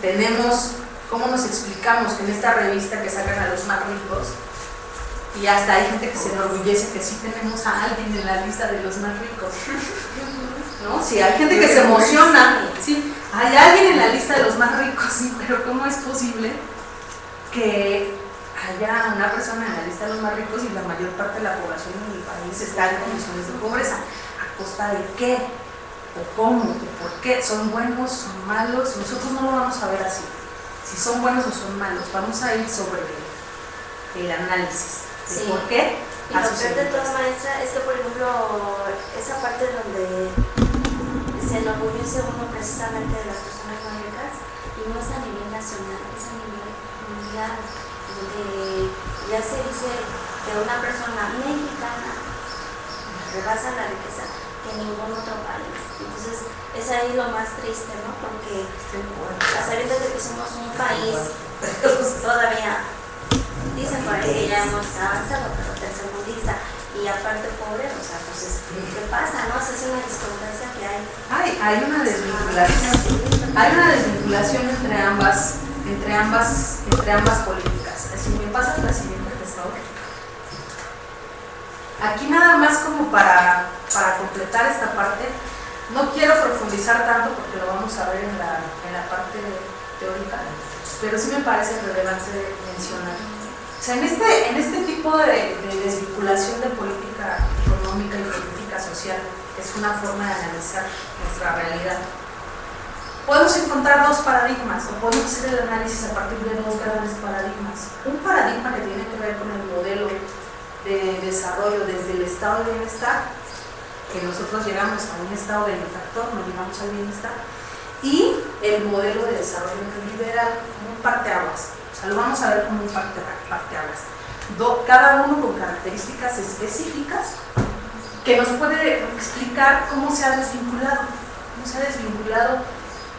Tenemos, ¿cómo nos explicamos que en esta revista que sacan a los más ricos, y hasta hay gente que se enorgullece que sí tenemos a alguien en la lista de los más ricos? ¿No? Sí, hay gente que se emociona, sí, hay alguien en la lista de los más ricos, sí, pero ¿cómo es posible que haya una persona en la lista de los más ricos y la mayor parte de la población en el país está en condiciones de pobreza? ¿A costa de qué? ¿O cómo? ¿O por qué? ¿Son buenos? ¿Son malos? Nosotros no lo vamos a ver así. Si son buenos o son malos, vamos a ir sobre el análisis. Sí. ¿Por qué? Y lo peor de todo, maestra, es que, por ejemplo, esa parte donde se enorgullece uno precisamente de las personas más ricas, y no es a nivel nacional, es a nivel mundial, donde ya se dice que una persona mexicana rebasa la riqueza que ningún otro país. Entonces, es ahí lo más triste, ¿no? Porque a sabiendas de que somos un país todavía, dicen por ahí que ya hemos avanzado, pero tercermundista y aparte pobre, o sea, entonces, ¿qué pasa, no? O sea, es una discrepancia que hay. Hay una desvinculación. Hay una desvinculación entre ambas políticas. Si me pasas la siguiente, por favor. Aquí nada más como para completar esta parte, no quiero profundizar tanto porque lo vamos a ver en la parte teórica, pero sí me parece relevante mencionar. O sea, en este tipo de desvinculación de política económica y política social, que es una forma de analizar nuestra realidad, podemos encontrar dos paradigmas, o podemos hacer el análisis a partir de dos grandes paradigmas. Un paradigma que tiene que ver con el modelo de desarrollo desde el estado de bienestar, que nosotros llegamos a un estado benefactor, no llegamos al bienestar, y el modelo de desarrollo liberal como un parteaguas. O sea, lo vamos a ver como un parteaguas. Cada uno con características específicas que nos puede explicar cómo se ha desvinculado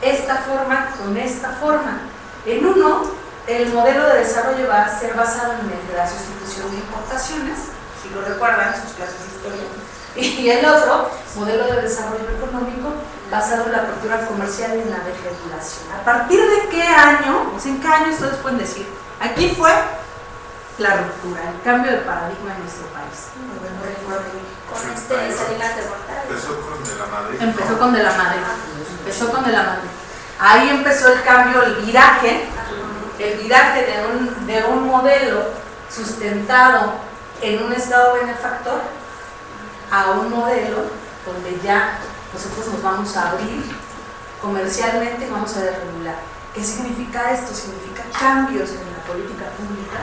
esta forma con esta forma. En uno, el modelo de desarrollo va a ser basado en la sustitución de importaciones, si lo recuerdan sus clases de historia, y el otro, modelo de desarrollo económico, basado en la apertura comercial y en la desregulación. ¿A partir de qué año, o sea, en qué año ustedes pueden decir, aquí fue la ruptura, el cambio de paradigma en nuestro país? Con Salinas de Gortari. Empezó con De la Madrid. Empezó con De la Madrid. Ahí empezó el cambio, el viraje de un modelo sustentado en un estado benefactor a un modelo donde ya nosotros nos vamos a abrir comercialmente y vamos a desregular. ¿Qué significa esto? Significa cambios en la política pública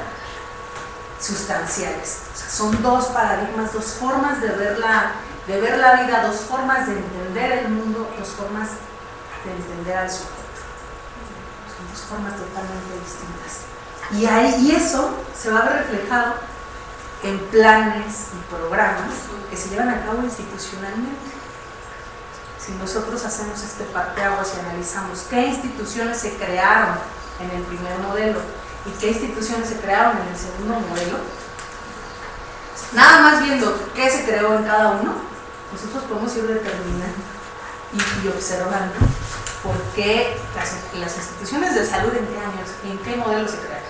sustanciales. O sea, son dos paradigmas, dos formas de ver la vida, dos formas de entender el mundo, dos formas de entender al sujeto. Son dos formas totalmente distintas. Y eso se va a ver reflejado en planes y programas que se llevan a cabo institucionalmente. Si nosotros hacemos este parteaguas y analizamos qué instituciones se crearon en el primer modelo y qué instituciones se crearon en el segundo modelo, nada más viendo qué se creó en cada uno, nosotros podemos ir determinando y observando por qué las instituciones de salud en qué años, en qué modelo se crearon.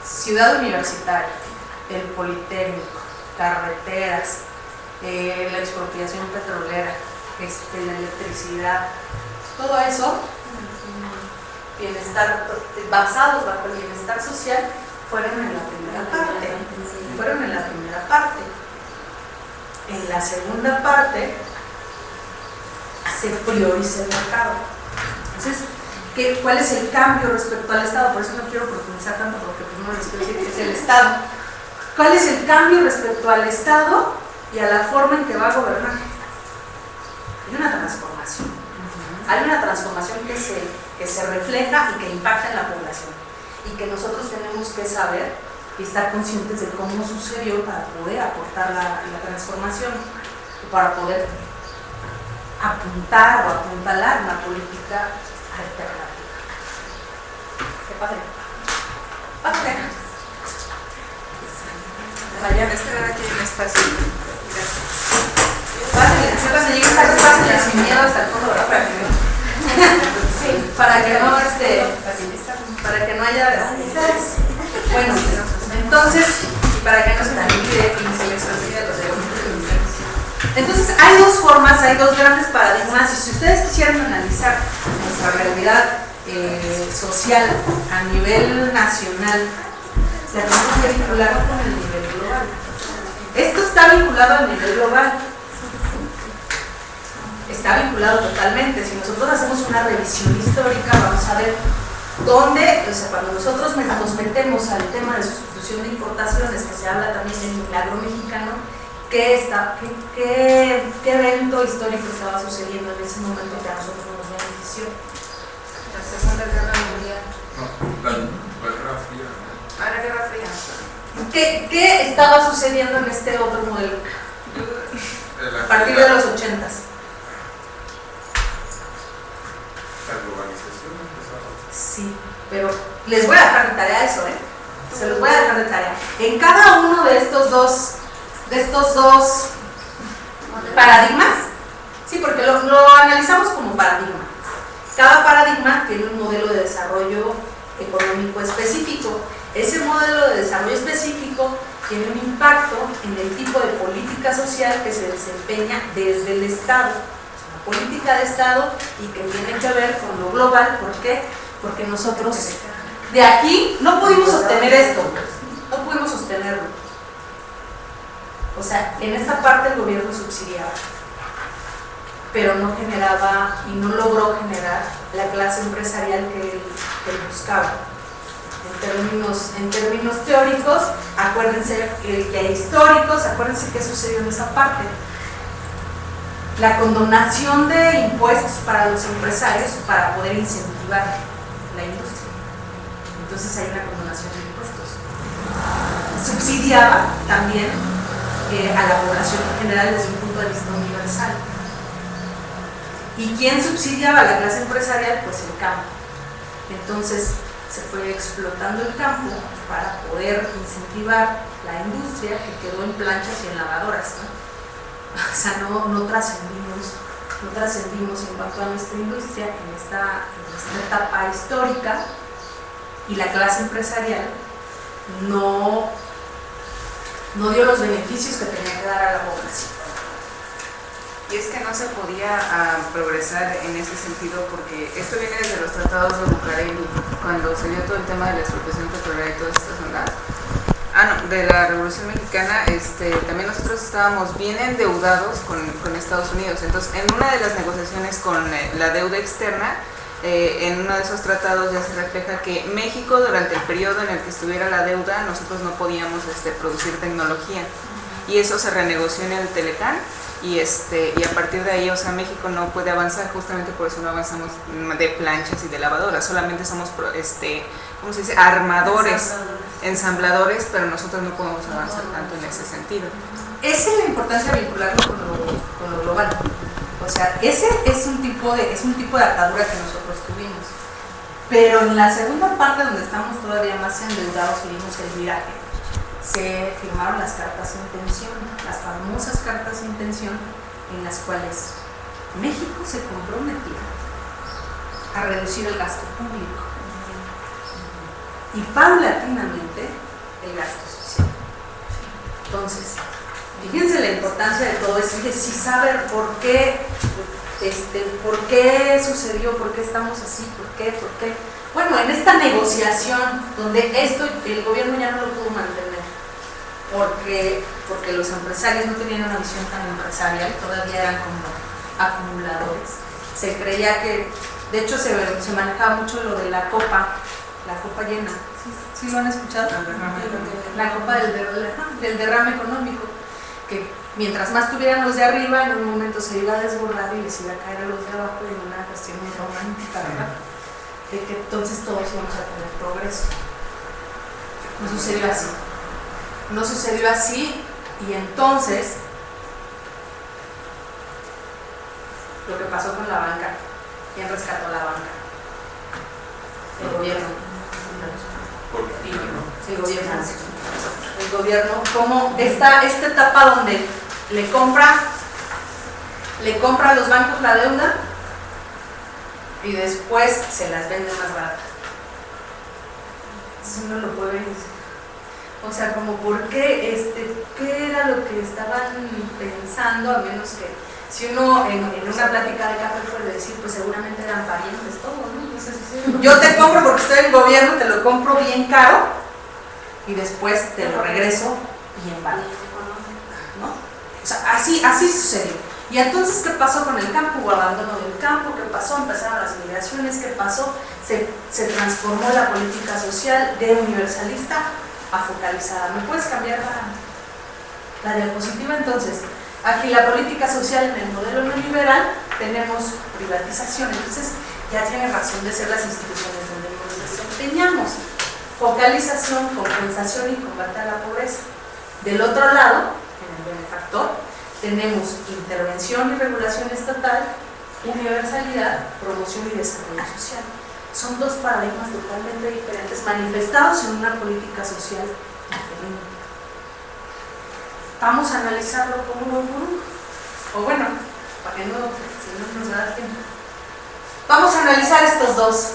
Ciudad Universitaria, el Politécnico, carreteras, la expropiación petrolera, la electricidad, todo eso, bienestar, basados bajo el bienestar social, fueron en la primera parte. En la segunda parte se prioriza el mercado. Entonces, ¿cuál es el cambio respecto al Estado? Por eso no quiero profundizar tanto, porque primero les quiero decir que es el Estado. ¿Cuál es el cambio respecto al Estado y a la forma en que va a gobernar? Hay una transformación. Hay una transformación que se refleja y que impacta en la población. Y que nosotros tenemos que saber y estar conscientes de cómo sucedió para poder aportar la transformación y para poder apuntar o apuntalar una política alternativa. ¿Qué pasa? Vaya, esperar aquí en el espacio. Cuando llegue a casa, pásenle sin miedo hasta el fondo, ¿verdad? Para que no haya. Bueno, entonces, para que no se me olvide y se les olvide los demás. Entonces, hay dos formas, hay dos grandes paradigmas, y si ustedes quisieran analizar nuestra realidad social a nivel nacional, se tenemos que vincularlo con el nivel global. Esto está vinculado al nivel global. Está vinculado totalmente. Si nosotros hacemos una revisión histórica, vamos a ver dónde, o sea, cuando nosotros nos metemos al tema de sustitución de importaciones, que se habla también del milagro mexicano, ¿qué evento histórico estaba sucediendo en ese momento que a nosotros nos benefició? La Segunda Guerra Mundial. No, la Guerra Fría. La Guerra Fría. ¿Qué estaba sucediendo en este otro modelo? A partir de los 80s. La globalización empezaba. Sí, pero les voy a dejar de tarea eso, se los voy a dejar de tarea. En cada uno de estos dos paradigmas, sí, porque lo analizamos como paradigma. Cada paradigma tiene un modelo de desarrollo económico específico. Ese modelo de desarrollo específico tiene un impacto en el tipo de política social que se desempeña desde el Estado. Es una política de Estado y que tiene que ver con lo global. ¿Por qué? Porque nosotros de aquí no pudimos sostener esto, no pudimos sostenerlo. O sea, en esta parte el gobierno subsidiaba, pero no generaba y no logró generar la clase empresarial que él buscaba. En términos teóricos, acuérdense que hay históricos, acuérdense qué sucedió en esa parte. La condonación de impuestos para los empresarios para poder incentivar la industria. Entonces hay una condonación de impuestos. Subsidiaba también a la población en general desde un punto de vista universal. ¿Y quién subsidiaba a la clase empresarial? Pues el campo. Entonces se fue explotando el campo para poder incentivar la industria que quedó en planchas y en lavadoras, ¿no? O sea, no trascendimos en cuanto a nuestra industria en esta etapa histórica, y la clase empresarial no dio los beneficios que tenía que dar a la población. Y es que no se podía progresar en ese sentido, porque esto viene desde los tratados de Bucareli, cuando se dio todo el tema de la expropiación petrolera y todas estas ondas. De la Revolución Mexicana, también nosotros estábamos bien endeudados con Estados Unidos. Entonces, en una de las negociaciones con la deuda externa, en uno de esos tratados ya se refleja que México, durante el periodo en el que estuviera la deuda, nosotros no podíamos producir tecnología, y eso se renegoció en el Telecán. Y a partir de ahí, o sea, México no puede avanzar, justamente por eso no avanzamos de planchas y de lavadoras, solamente somos, ¿cómo se dice?, armadores, ensambladores, pero nosotros no podemos avanzar tanto en ese sentido. Esa es la importancia de vincularlo con lo global. O sea, ese es un tipo de atadura que nosotros tuvimos. Pero en la segunda parte, donde estamos todavía más endeudados y vimos el viraje, se firmaron las cartas de intención, las famosas cartas de intención, en las cuales México se comprometió a reducir el gasto público y paulatinamente el gasto social. Entonces, fíjense la importancia de todo eso, y sí saber por qué sucedió, por qué estamos así, por qué. Bueno, en esta negociación, donde el gobierno ya no lo pudo mantener, porque los empresarios no tenían una visión tan empresarial, todavía eran como acumuladores. Se creía que, de hecho, se manejaba mucho lo de la copa llena. ¿Sí lo han escuchado? La copa del derrame económico, que mientras más tuvieran los de arriba, en un momento se iba a desbordar y les iba a caer a los de abajo, en una cuestión muy romántica, ¿verdad? De que entonces todos íbamos a tener progreso. No sucedió así, y entonces lo que pasó con la banca, ¿quién rescató la banca? El gobierno. El gobierno, como esta etapa donde le compra a los bancos la deuda y después se las vende más barata. Eso no lo puede decir. O sea, como por qué, qué era lo que estaban pensando, a menos que si uno en una plática de café puede decir, pues seguramente eran parientes todos, ¿no? Entonces, yo te compro porque estoy en gobierno, te lo compro bien caro y después te lo regreso bien barato, ¿no? O sea, así sucedió. Y entonces, ¿qué pasó con el campo? Hubo abandono del campo, ¿qué pasó? Empezaron las migraciones, ¿qué pasó? Se transformó la política social de universalista a focalizada. ¿Me puedes cambiar la diapositiva? Entonces, aquí la política social en el modelo neoliberal, tenemos privatización, entonces ya tiene razón de ser las instituciones donde nos desempeñamos. Focalización, compensación y combate a la pobreza. Del otro lado, en el benefactor, tenemos intervención y regulación estatal, universalidad, promoción y desarrollo social. Son dos paradigmas totalmente diferentes, manifestados en una política social diferente. Vamos a analizarlo uno por uno. O bueno, para que no, si no nos da tiempo. Vamos a analizar estos dos.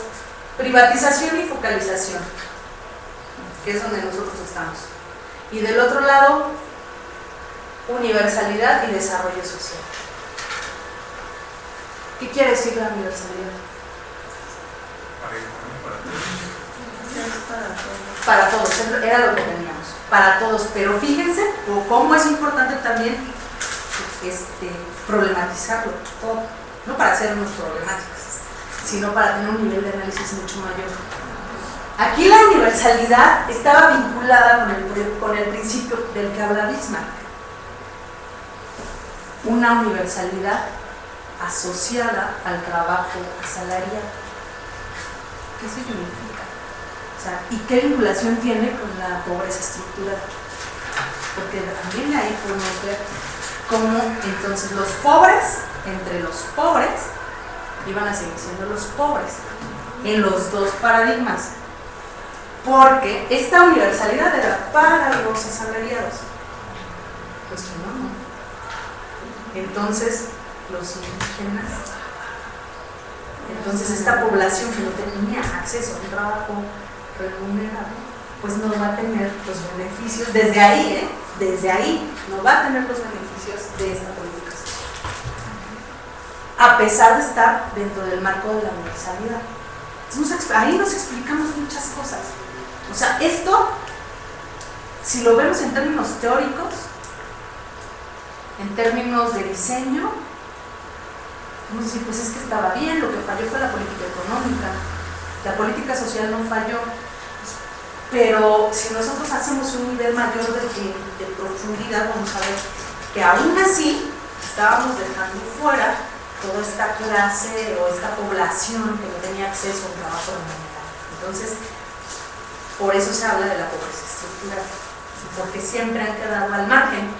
Privatización y focalización, que es donde nosotros estamos. Y del otro lado, universalidad y desarrollo social. ¿Qué quiere decir la universalidad? Para todos, era lo que teníamos, para todos, pero fíjense cómo es importante también problematizarlo todo, no para hacernos problemáticos, sino para tener un nivel de análisis mucho mayor. Aquí la universalidad estaba vinculada con el principio del que habla Bismarck, una universalidad asociada al trabajo asalariado. ¿Qué significa? O sea, ¿y qué vinculación tiene con la pobreza estructural? Porque también ahí podemos ver cómo entonces los pobres, entre los pobres, iban a seguir siendo los pobres en los dos paradigmas, porque esta universalidad era para los asalariados. Pues que no. Entonces, los indígenas, entonces esta población que no tenía acceso a un trabajo remunerado, pues no va a tener los beneficios, desde ahí no va a tener los beneficios de esta política social, a pesar de estar dentro del marco de la universalidad. Entonces, ahí nos explicamos muchas cosas. O sea, esto, si lo vemos en términos teóricos, en términos de diseño, vamos a decir, pues es que estaba bien, lo que falló fue la política económica, la política social no falló, pero si nosotros hacemos un nivel mayor de profundidad, vamos a ver que aún así estábamos dejando fuera toda esta clase o esta población que no tenía acceso a un trabajo remunerado. Entonces, por eso se habla de la pobreza estructural, porque siempre han quedado al margen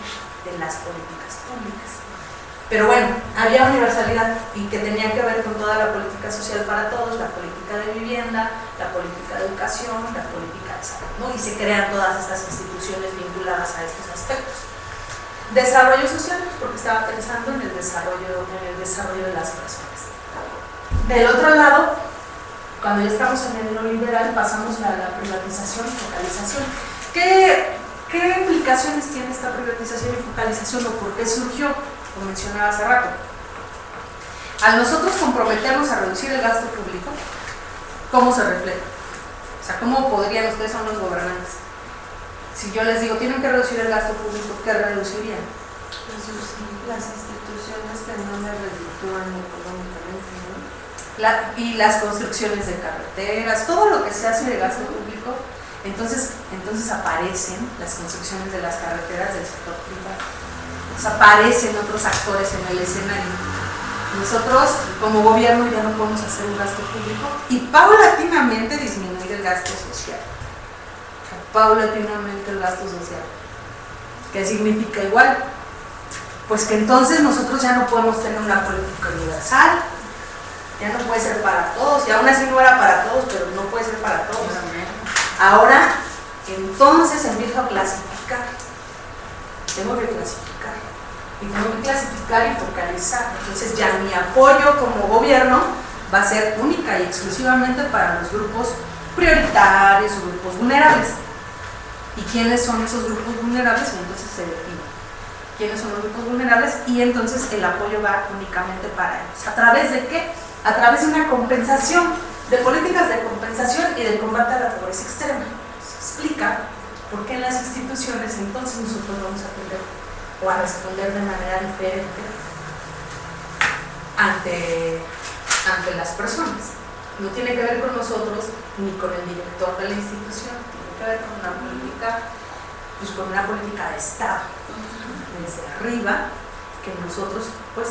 de las políticas públicas. Pero bueno, había universalidad y que tenía que ver con toda la política social para todos, la política de vivienda, la política de educación, la política de salud, ¿no? Y se crean todas estas instituciones vinculadas a estos aspectos. Desarrollo social, porque estaba pensando en el desarrollo de las personas. Del otro lado, cuando ya estamos en el neoliberal, pasamos a la privatización y focalización. ¿Qué implicaciones tiene esta privatización y focalización o por qué surgió? Como mencionaba hace rato. Al nosotros comprometernos a reducir el gasto público, ¿cómo se refleja? O sea, ¿cómo podrían, ustedes son los gobernantes? Si yo les digo, tienen que reducir el gasto público, ¿qué reducirían? Las instituciones que no me reditúan económicamente, ¿no? Y las construcciones de carreteras, todo lo que se hace de gasto público, entonces aparecen las construcciones de las carreteras del sector privado. Aparecen otros actores en el escenario. Nosotros como gobierno ya no podemos hacer un gasto público y paulatinamente disminuir el gasto social. Paulatinamente el gasto social. ¿Qué significa igual? Pues que entonces nosotros ya no podemos tener una política universal, ya no puede ser para todos, y aún así no era para todos, pero no puede ser para todos. Ahora, entonces empiezo a clasificar. Tengo que clasificar. Y tengo que clasificar y focalizar. Entonces ya mi apoyo como gobierno va a ser única y exclusivamente para los grupos prioritarios o grupos vulnerables. ¿Y quiénes son esos grupos vulnerables? Y entonces se define. ¿Quiénes son los grupos vulnerables? Y entonces el apoyo va únicamente para ellos. ¿A través de qué? A través de una compensación, de políticas de compensación y de combate a la pobreza extrema. Se explica por qué en las instituciones entonces nosotros vamos a atender o a responder de manera diferente ante las personas. No tiene que ver con nosotros ni con el director de la institución, tiene que ver con una política, pues con una política de Estado, desde arriba, que nosotros pues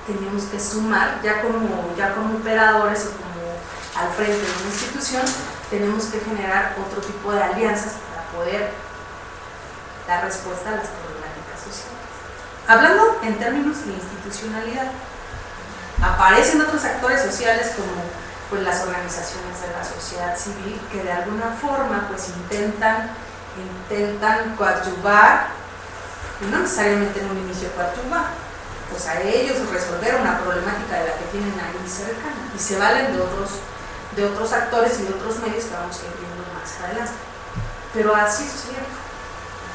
tenemos que sumar, ya como operadores o como al frente de una institución, tenemos que generar otro tipo de alianzas para poder dar respuesta a las problemáticas sociales. Hablando en términos de institucionalidad, aparecen otros actores sociales como pues, las organizaciones de la sociedad civil que de alguna forma pues, intentan coadyuvar, y no necesariamente en un inicio coadyuvar, pues a ellos resolver una problemática de la que tienen ahí cercana y se valen de de otros actores y de otros medios que vamos a ir viendo más adelante. Pero así sucedió.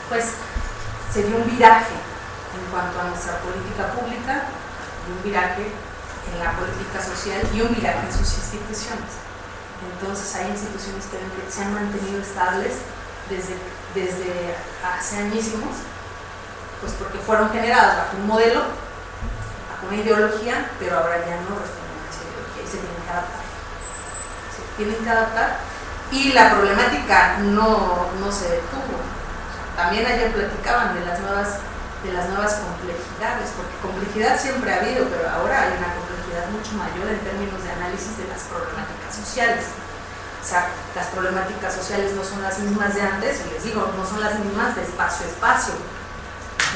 Pues se dio un viraje en cuanto a nuestra política pública, y un viraje en la política social y un viraje en sus instituciones. Entonces hay instituciones que se han mantenido estables desde hace añísimos, pues porque fueron generadas bajo un modelo, bajo una ideología, pero ahora ya no responden a esa ideología y se tienen que adaptar. Se tienen que adaptar y la problemática no se detuvo. También ayer platicaban de las nuevas complejidades, porque complejidad siempre ha habido, pero ahora hay una complejidad mucho mayor en términos de análisis de las problemáticas sociales. O sea, las problemáticas sociales no son las mismas de antes, y les digo, no son las mismas de espacio a espacio.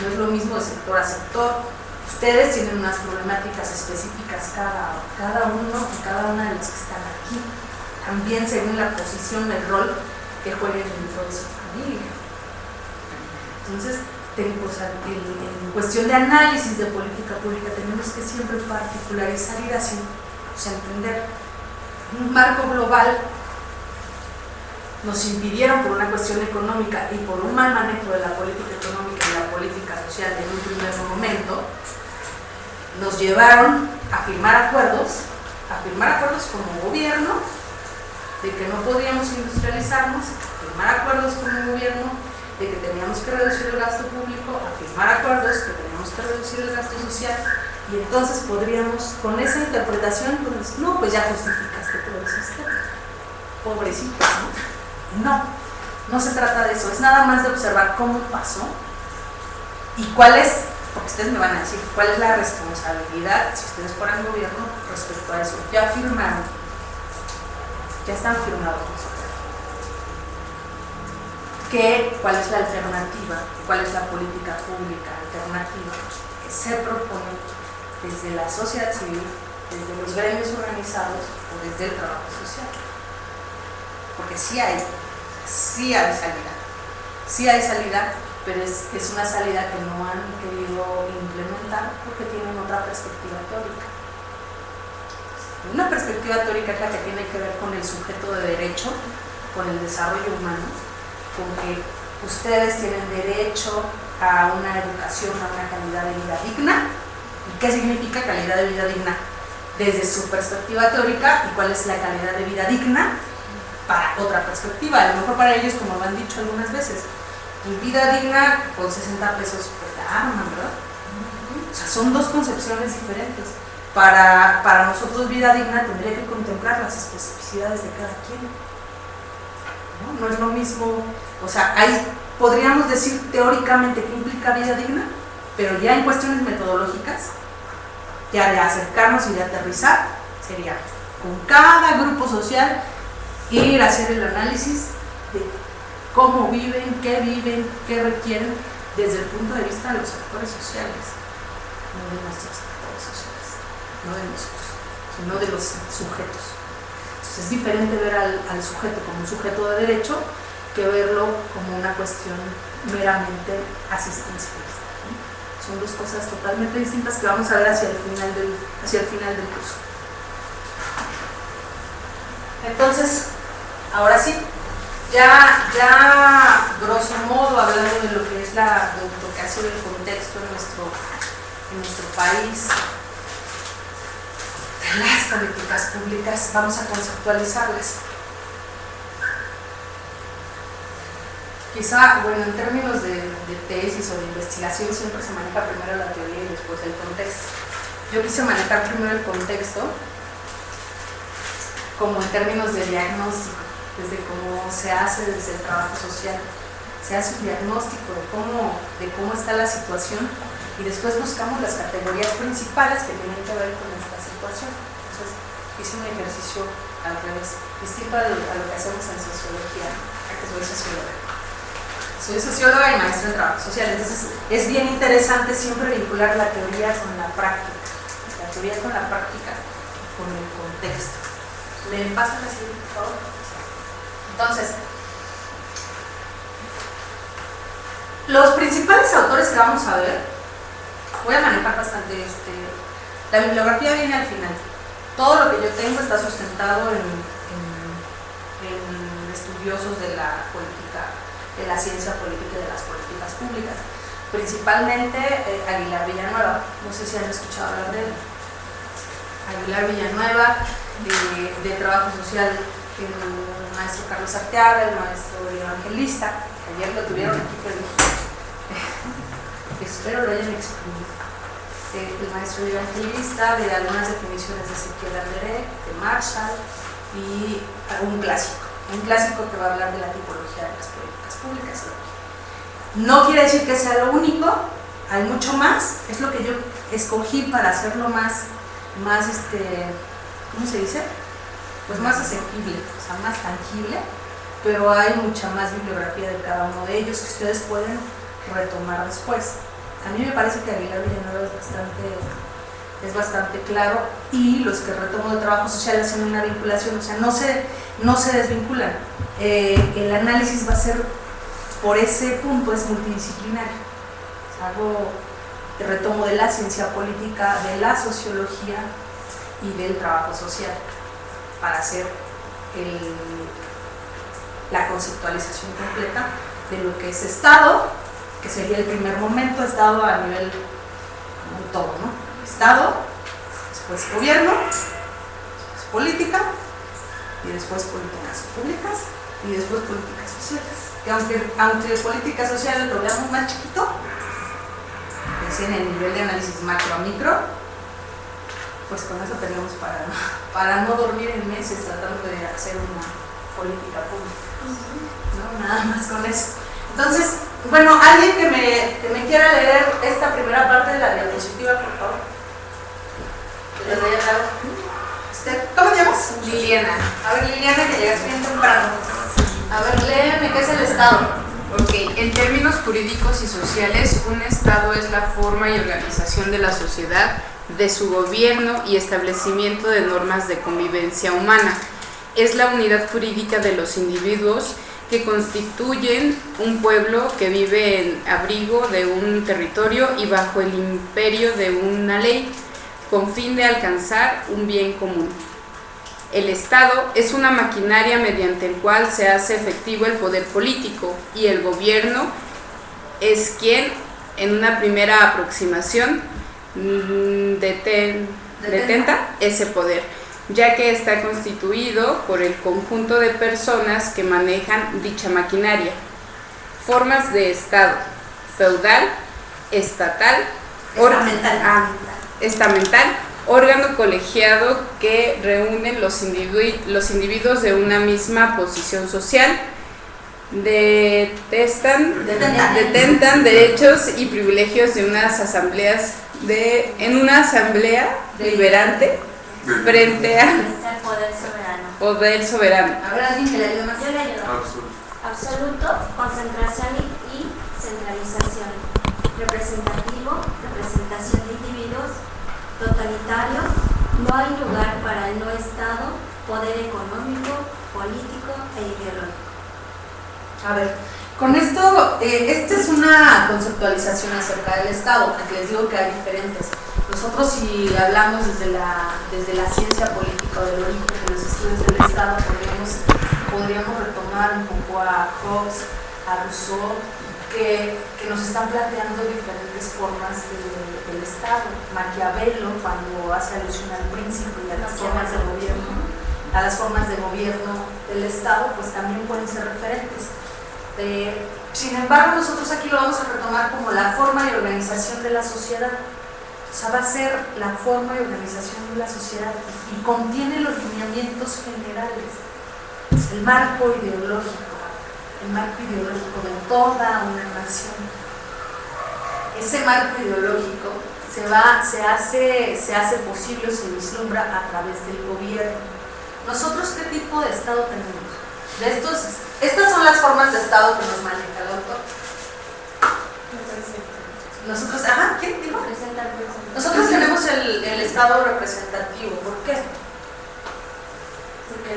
No es lo mismo de sector a sector. Ustedes tienen unas problemáticas específicas cada uno y cada una de los que están aquí. También según la posición, el rol que jueguen dentro de su familia. Entonces, en cuestión de análisis de política pública tenemos que siempre particularizar, ir hacia, o sea, entender un marco global. Nos impidieron por una cuestión económica y por un mal manejo de la política económica y la política social en un primer momento, nos llevaron a firmar acuerdos como gobierno de que no podíamos industrializarnos, a firmar acuerdos como gobierno de que teníamos que reducir el gasto público, a firmar acuerdos que teníamos que reducir el gasto social, y entonces podríamos, con esa interpretación, pues, no, pues ya justificaste todo el sistema. Pobrecitos, ¿no? No se trata de eso, es nada más de observar cómo pasó y cuál es, porque ustedes me van a decir, cuál es la responsabilidad, si ustedes fueran gobierno, respecto a eso. Ya firmaron, ya están firmados los acuerdos. ¿Cuál es la alternativa? ¿Cuál es la política pública alternativa que se propone desde la sociedad civil, desde los gremios organizados o desde el trabajo social? Porque sí hay salida, pero es una salida que no han querido implementar porque tienen otra perspectiva teórica. Una perspectiva teórica es la que tiene que ver con el sujeto de derecho, con el desarrollo humano, con que ustedes tienen derecho a una educación, a una calidad de vida digna. ¿Y qué significa calidad de vida digna? Desde su perspectiva teórica, y cuál es la calidad de vida digna para otra perspectiva. A lo mejor para ellos, como lo han dicho algunas veces, vida digna con 60 pesos pues la arman, ¿verdad? O sea, son dos concepciones diferentes. Para nosotros vida digna tendría que contemplar las especificidades de cada quien. No es lo mismo, o sea, podríamos decir teóricamente que implica vida digna, pero ya en cuestiones metodológicas, ya de acercarnos y de aterrizar, sería con cada grupo social ir a hacer el análisis de cómo viven, qué requieren desde el punto de vista de los actores sociales, no de nuestros actores sociales, no de nosotros, sino de los sujetos. Es diferente ver al sujeto como un sujeto de derecho que verlo como una cuestión meramente asistencialista, ¿no? Son dos cosas totalmente distintas que vamos a ver hacia el final del curso. Entonces, ahora sí, ya grosso modo hablando de lo que es lo que ha sido el contexto en nuestro país, las políticas públicas, vamos a conceptualizarlas. Quizá, bueno, en términos de tesis o de investigación siempre se maneja primero la teoría y después el contexto. Yo quise manejar primero el contexto como en términos de diagnóstico, desde cómo se hace desde el trabajo social. Se hace un diagnóstico de cómo está la situación y después buscamos las categorías principales que tienen que ver con esta situación. Entonces hice un ejercicio al revés, distinto a lo que hacemos en sociología, a que soy socióloga. Soy socióloga y maestra en trabajo social, entonces es bien interesante siempre vincular la teoría con la práctica, con el contexto. ¿Me pasan la siguiente, por favor? Entonces, los principales autores que vamos a ver, voy a manejar bastante la bibliografía viene al final. Todo lo que yo tengo está sustentado en estudiosos de la política, de la ciencia política y de las políticas públicas, principalmente Aguilar Villanueva. No sé si han escuchado hablar de él. Aguilar Villanueva, de trabajo social, el maestro Carlos Arteaga, el maestro evangelista, ayer lo tuvieron aquí, pero espero lo hayan exprimido. El maestro evangelista, de algunas definiciones de Ezequiel Anderé, de Marshall, y un clásico que va a hablar de la tipología de las políticas públicas. No quiere decir que sea lo único, hay mucho más, es lo que yo escogí para hacerlo más ¿cómo se dice? Pues más asequible, o sea, más tangible, pero hay mucha más bibliografía de cada uno de ellos que ustedes pueden retomar después. A mí me parece que Aguilar Villanueva es bastante claro, y los que retomo de trabajo social hacen una vinculación, o sea, no se desvinculan. El análisis va a ser, por ese punto, es multidisciplinario. Hago retomo de la ciencia política, de la sociología y del trabajo social para hacer la conceptualización completa de lo que es Estado, que sería el primer momento, Estado a nivel como todo, ¿no? Estado, después gobierno, después política, y después políticas públicas, y después políticas sociales. Que aunque políticas sociales lo veamos más chiquito, es en el nivel de análisis macro a micro, pues con eso tenemos para no dormir en meses tratando de hacer una política pública, ¿no? Nada más con eso. Entonces, bueno, alguien que me quiera leer esta primera parte de la diapositiva, por favor. Les voy a dar. ¿Cómo te llamas? Liliana. A ver, Liliana, que llegas bien temprano. A ver, léeme qué es el Estado. Ok, en términos jurídicos y sociales, un Estado es la forma y organización de la sociedad, de su gobierno y establecimiento de normas de convivencia humana. Es la unidad jurídica de los individuos que constituyen un pueblo que vive en abrigo de un territorio y bajo el imperio de una ley, con fin de alcanzar un bien común. El Estado es una maquinaria mediante el cual se hace efectivo el poder político, y el gobierno es quien, en una primera aproximación, detenta ese poder, ya que está constituido por el conjunto de personas que manejan dicha maquinaria. Formas de Estado: feudal, estatal, estamental, órgano colegiado que reúnen los individuos de una misma posición social, detentan derechos y privilegios de unas asambleas en una asamblea deliberante frente al poder soberano. A ver, alguien que le ayude más. Yo le ayudo. Absoluto, concentración y centralización. Representativo, representación de individuos. Totalitario, no hay lugar para el no Estado, poder económico, político e ideológico. A ver, con esto, esta es una conceptualización acerca del Estado, porque les digo que hay diferentes. Nosotros, si hablamos desde la ciencia política o del origen de los estudios del Estado, podríamos retomar un poco a Hobbes, a Rousseau, que nos están planteando diferentes formas del Estado. Maquiavelo, cuando hace alusión al príncipe y a las formas de gobierno del Estado, pues también pueden ser referentes. Sin embargo, nosotros aquí lo vamos a retomar como la forma y organización de la sociedad. O sea, va a ser la forma y organización de la sociedad y contiene los lineamientos generales, el marco ideológico de toda una nación. Ese marco ideológico se hace posible, se vislumbra a través del gobierno. ¿Nosotros qué tipo de Estado tenemos? Estas son las formas de Estado que nos maneja el autor. Nosotros, ¿quién dijo? Nosotros tenemos el Estado representativo. ¿Por qué?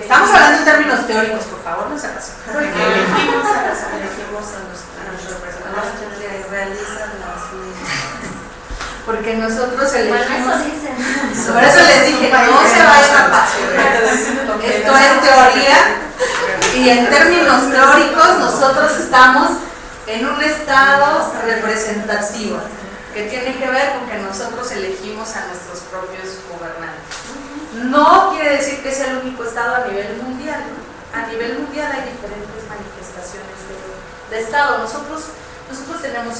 Estamos hablando en términos teóricos, por favor, no se apasionen. Porque elegimos a los representantes que realizan las leyes. Porque nosotros elegimos. Bueno, eso dicen. Por eso les dije, no se vayan a apasionar. Esto es teoría. Y en términos teóricos, nosotros estamos en un estado representativo, que tiene que ver con que nosotros elegimos a nuestros propios gobernantes. No quiere decir que sea el único estado a nivel mundial, ¿no? A nivel mundial hay diferentes manifestaciones de estado. Nosotros tenemos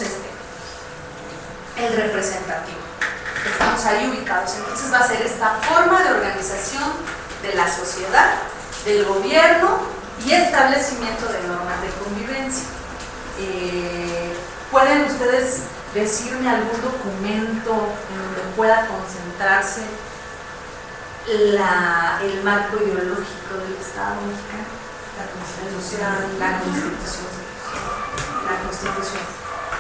el representativo. Estamos ahí ubicados. Entonces va a ser esta forma de organización de la sociedad, del gobierno y establecimiento de normas de convivencia. ¿Pueden ustedes decirme algún documento en donde pueda concentrarse el marco ideológico del Estado mexicano? La Constitución. La Constitución.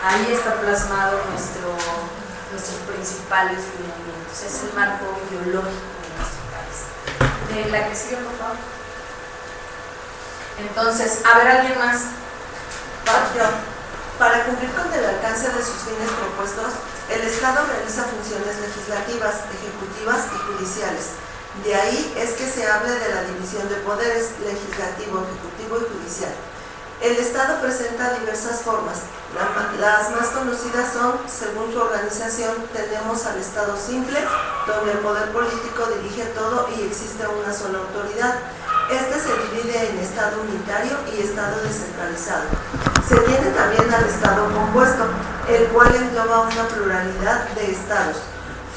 Ahí está plasmado nuestros principales lineamientos. Es el marco ideológico de nuestro país. De la que sigue, por favor. Entonces, a ver, ¿alguien más? Para cumplir con el alcance de sus fines propuestos, el Estado realiza funciones legislativas, ejecutivas y judiciales. De ahí es que se hable de la división de poderes legislativo, ejecutivo y judicial. El Estado presenta diversas formas. Las más conocidas son, según su organización, tenemos al Estado simple, donde el poder político dirige todo y existe una sola autoridad. Este se divide en Estado unitario y Estado descentralizado. Se tiene también al Estado compuesto, el cual engloba una pluralidad de estados,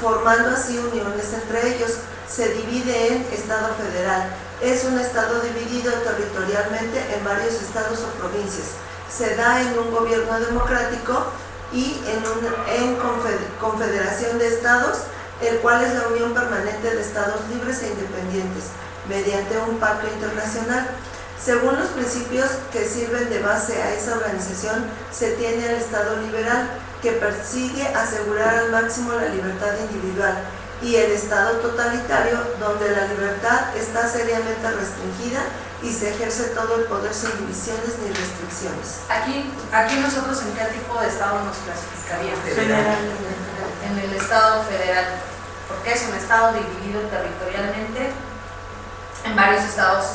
formando así uniones entre ellos. Se divide en Estado federal. Es un estado dividido territorialmente en varios estados o provincias. Se da en un gobierno democrático y en confederación de estados, el cual es la unión permanente de estados libres e independientes, mediante un pacto internacional. Según los principios que sirven de base a esa organización, se tiene el Estado liberal, que persigue asegurar al máximo la libertad individual, y el Estado totalitario, donde la libertad está seriamente restringida y se ejerce todo el poder sin divisiones ni restricciones. Aquí nosotros, ¿en qué tipo de Estado nos clasificaríamos? Federal. En el Estado federal, porque es un Estado dividido territorialmente en varios estados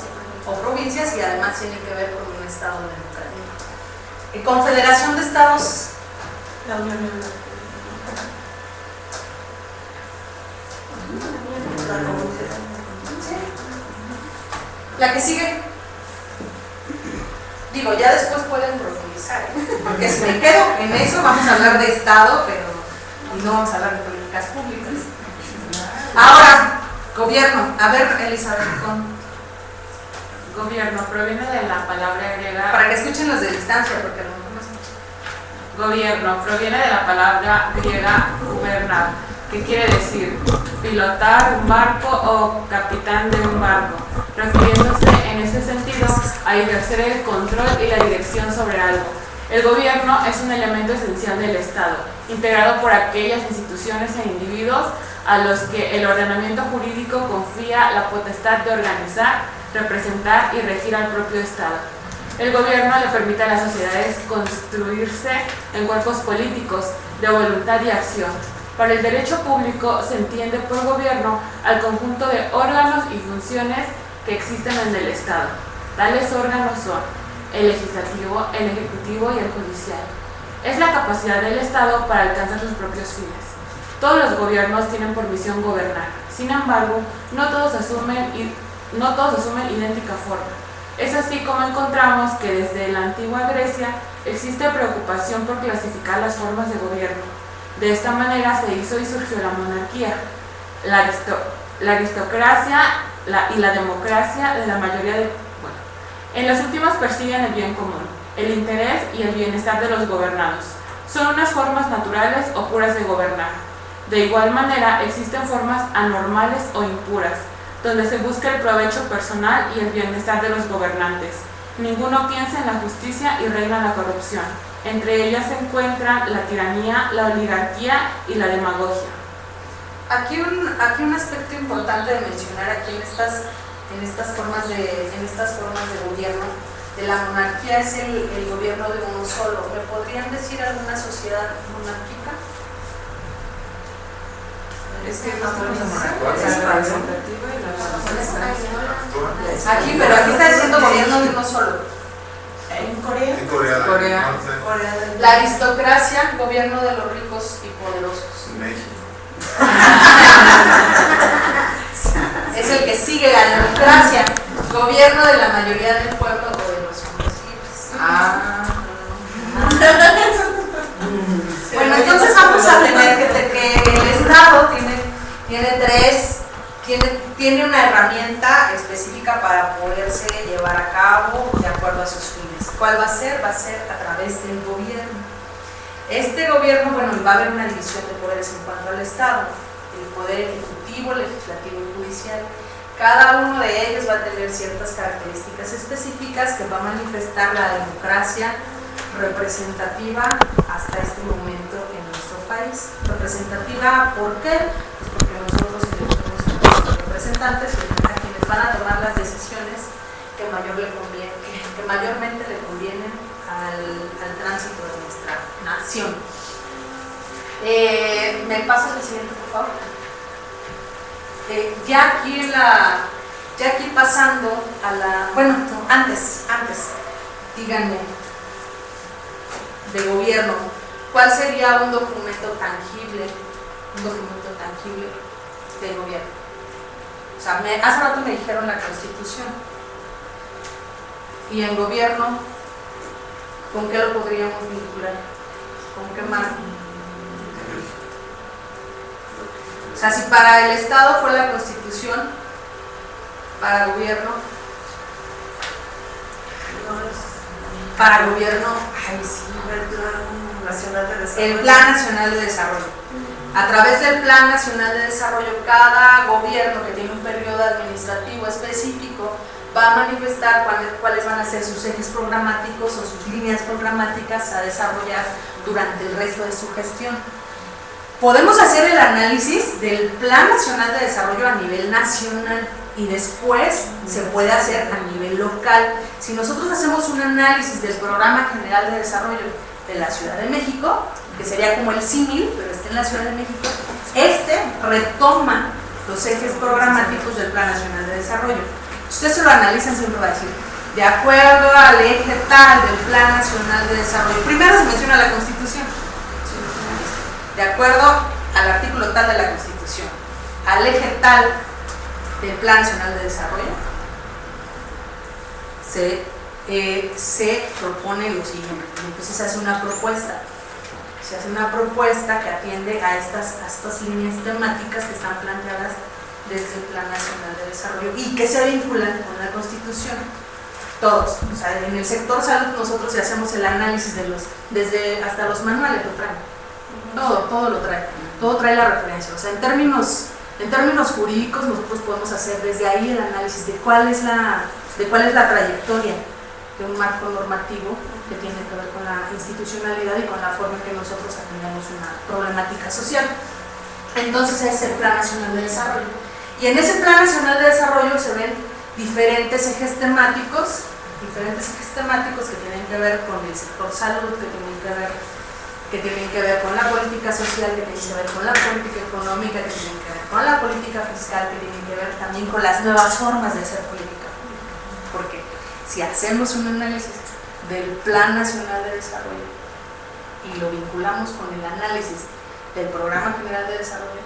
o provincias y además tiene que ver con un Estado democrático. Confederación de Estados. La Unión Europea. La que sigue. Digo, ya después pueden profundizar, porque si me quedo en eso vamos a hablar de Estado, y no vamos a hablar de políticas públicas. Ahora, gobierno. A ver, Elizabeth, con gobierno proviene de la palabra griega. para que escuchen los de distancia, porque a lo mejor no escuchan. Gobierno proviene de la palabra griega gubernar, que quiere decir pilotar un barco o capitán de un barco, refiriéndose en ese sentido a ejercer el control y la dirección sobre algo. El gobierno es un elemento esencial del Estado, integrado por aquellas instituciones e individuos a los que el ordenamiento jurídico confía la potestad de organizar, representar y regir al propio Estado. El gobierno le permite a las sociedades construirse en cuerpos políticos de voluntad y acción. Para el derecho público se entiende por gobierno al conjunto de órganos y funciones que existen en el Estado. Tales órganos son el legislativo, el ejecutivo y el judicial. Es la capacidad del Estado para alcanzar sus propios fines. Todos los gobiernos tienen por misión gobernar. Sin embargo, no todos asumen idéntica forma. Es así como encontramos que desde la antigua Grecia existe preocupación por clasificar las formas de gobierno. De esta manera se hizo y surgió la monarquía, la aristocracia y la democracia de la mayoría de... En las últimas persiguen el bien común, el interés y el bienestar de los gobernados. Son unas formas naturales o puras de gobernar. De igual manera, existen formas anormales o impuras, donde se busca el provecho personal y el bienestar de los gobernantes. Ninguno piensa en la justicia y reina la corrupción. Entre ellas se encuentran la tiranía, la oligarquía y la demagogia. Aquí un aspecto importante de mencionar aquí en estas formas de gobierno de la monarquía es el gobierno de uno solo. ¿Me podrían decir alguna sociedad monárquica? Es que no tenemos Aquí, pero aquí está diciendo gobierno de uno solo. En Corea. En Corea. Corea. La aristocracia, gobierno de los ricos y poderosos. México. Es el que sigue la democracia, gobierno de la mayoría del pueblo o de los hombres libres. Bueno, entonces vamos a tener que el Estado tiene una herramienta específica para poderse llevar a cabo de acuerdo a sus fines. ¿Cuál va a ser? Va a ser a través del gobierno. Este gobierno, bueno, va a haber una división de poderes en cuanto al Estado, el poder ejecutivo, legislativo y judicial. Cada uno de ellos va a tener ciertas características específicas que va a manifestar la democracia representativa hasta este momento en nuestro país. Representativa, ¿por qué? Pues porque nosotros elegimos a nuestros representantes, a quienes van a tomar las decisiones que mayormente le convienen al tránsito de nuestra nación. ¿Me pasas el siguiente, por favor? Ya aquí pasando a la... Bueno, no, antes, díganme, de gobierno, ¿cuál sería un documento tangible de gobierno? O sea, hace rato me dijeron la Constitución. Y en gobierno, ¿con qué lo podríamos vincular? ¿Con qué marco? O sea, si para el Estado fue la Constitución, para gobierno, ay sí, el Plan Nacional de Desarrollo. A través del Plan Nacional de Desarrollo, cada gobierno que tiene un periodo administrativo específico va a manifestar cuáles van a ser sus ejes programáticos o sus líneas programáticas a desarrollar durante el resto de su gestión. Podemos hacer el análisis del Plan Nacional de Desarrollo a nivel nacional y después se puede hacer a nivel local. Si nosotros hacemos un análisis del Programa General de Desarrollo de la Ciudad de México, que sería como el símil, pero está en la Ciudad de México, retoma los ejes programáticos del Plan Nacional de Desarrollo. Si ustedes se lo analizan, siempre va a decir, de acuerdo al eje tal del Plan Nacional de Desarrollo, primero se menciona la Constitución, de acuerdo al artículo tal de la Constitución, al eje tal del Plan Nacional de Desarrollo, se propone lo siguiente. Entonces se hace una propuesta que atiende a estas líneas temáticas que están planteadas desde el Plan Nacional de Desarrollo y que se vinculan con la Constitución. Todos, o sea, en el sector salud nosotros ya hacemos el análisis desde hasta los manuales lo traen. Todo lo trae, todo trae la referencia. O sea, en términos jurídicos nosotros podemos hacer desde ahí el análisis de cuál es la trayectoria de un marco normativo que tiene que ver con la institucionalidad y con la forma en que nosotros atendemos una problemática social. Entonces es el Plan Nacional de Desarrollo. Y en ese Plan Nacional de Desarrollo se ven diferentes ejes temáticos que tienen que ver con el sector salud, que tienen que ver con la política social, que tienen que ver con la política económica, que tienen que ver con la política fiscal, que tienen que ver también con las nuevas formas de hacer política pública. Porque si hacemos un análisis del Plan Nacional de Desarrollo y lo vinculamos con el análisis del Programa General de Desarrollo,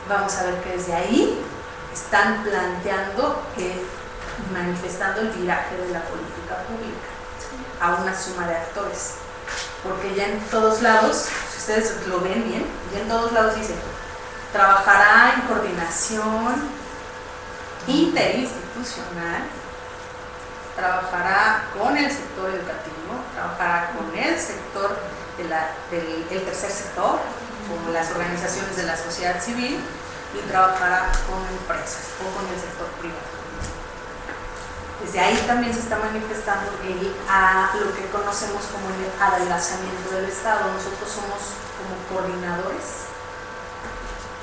vamos a ver que desde ahí están planteando manifestando el viraje de la política pública a una suma de actores. Porque ya en todos lados, si ustedes lo ven bien, ya en todos lados dice, trabajará en coordinación interinstitucional, trabajará con el sector educativo, trabajará con el sector del tercer sector, como las organizaciones de la sociedad civil, y trabajará con empresas o con el sector privado. Desde ahí también se está manifestando lo que conocemos como el adelgazamiento del Estado. Nosotros somos como coordinadores,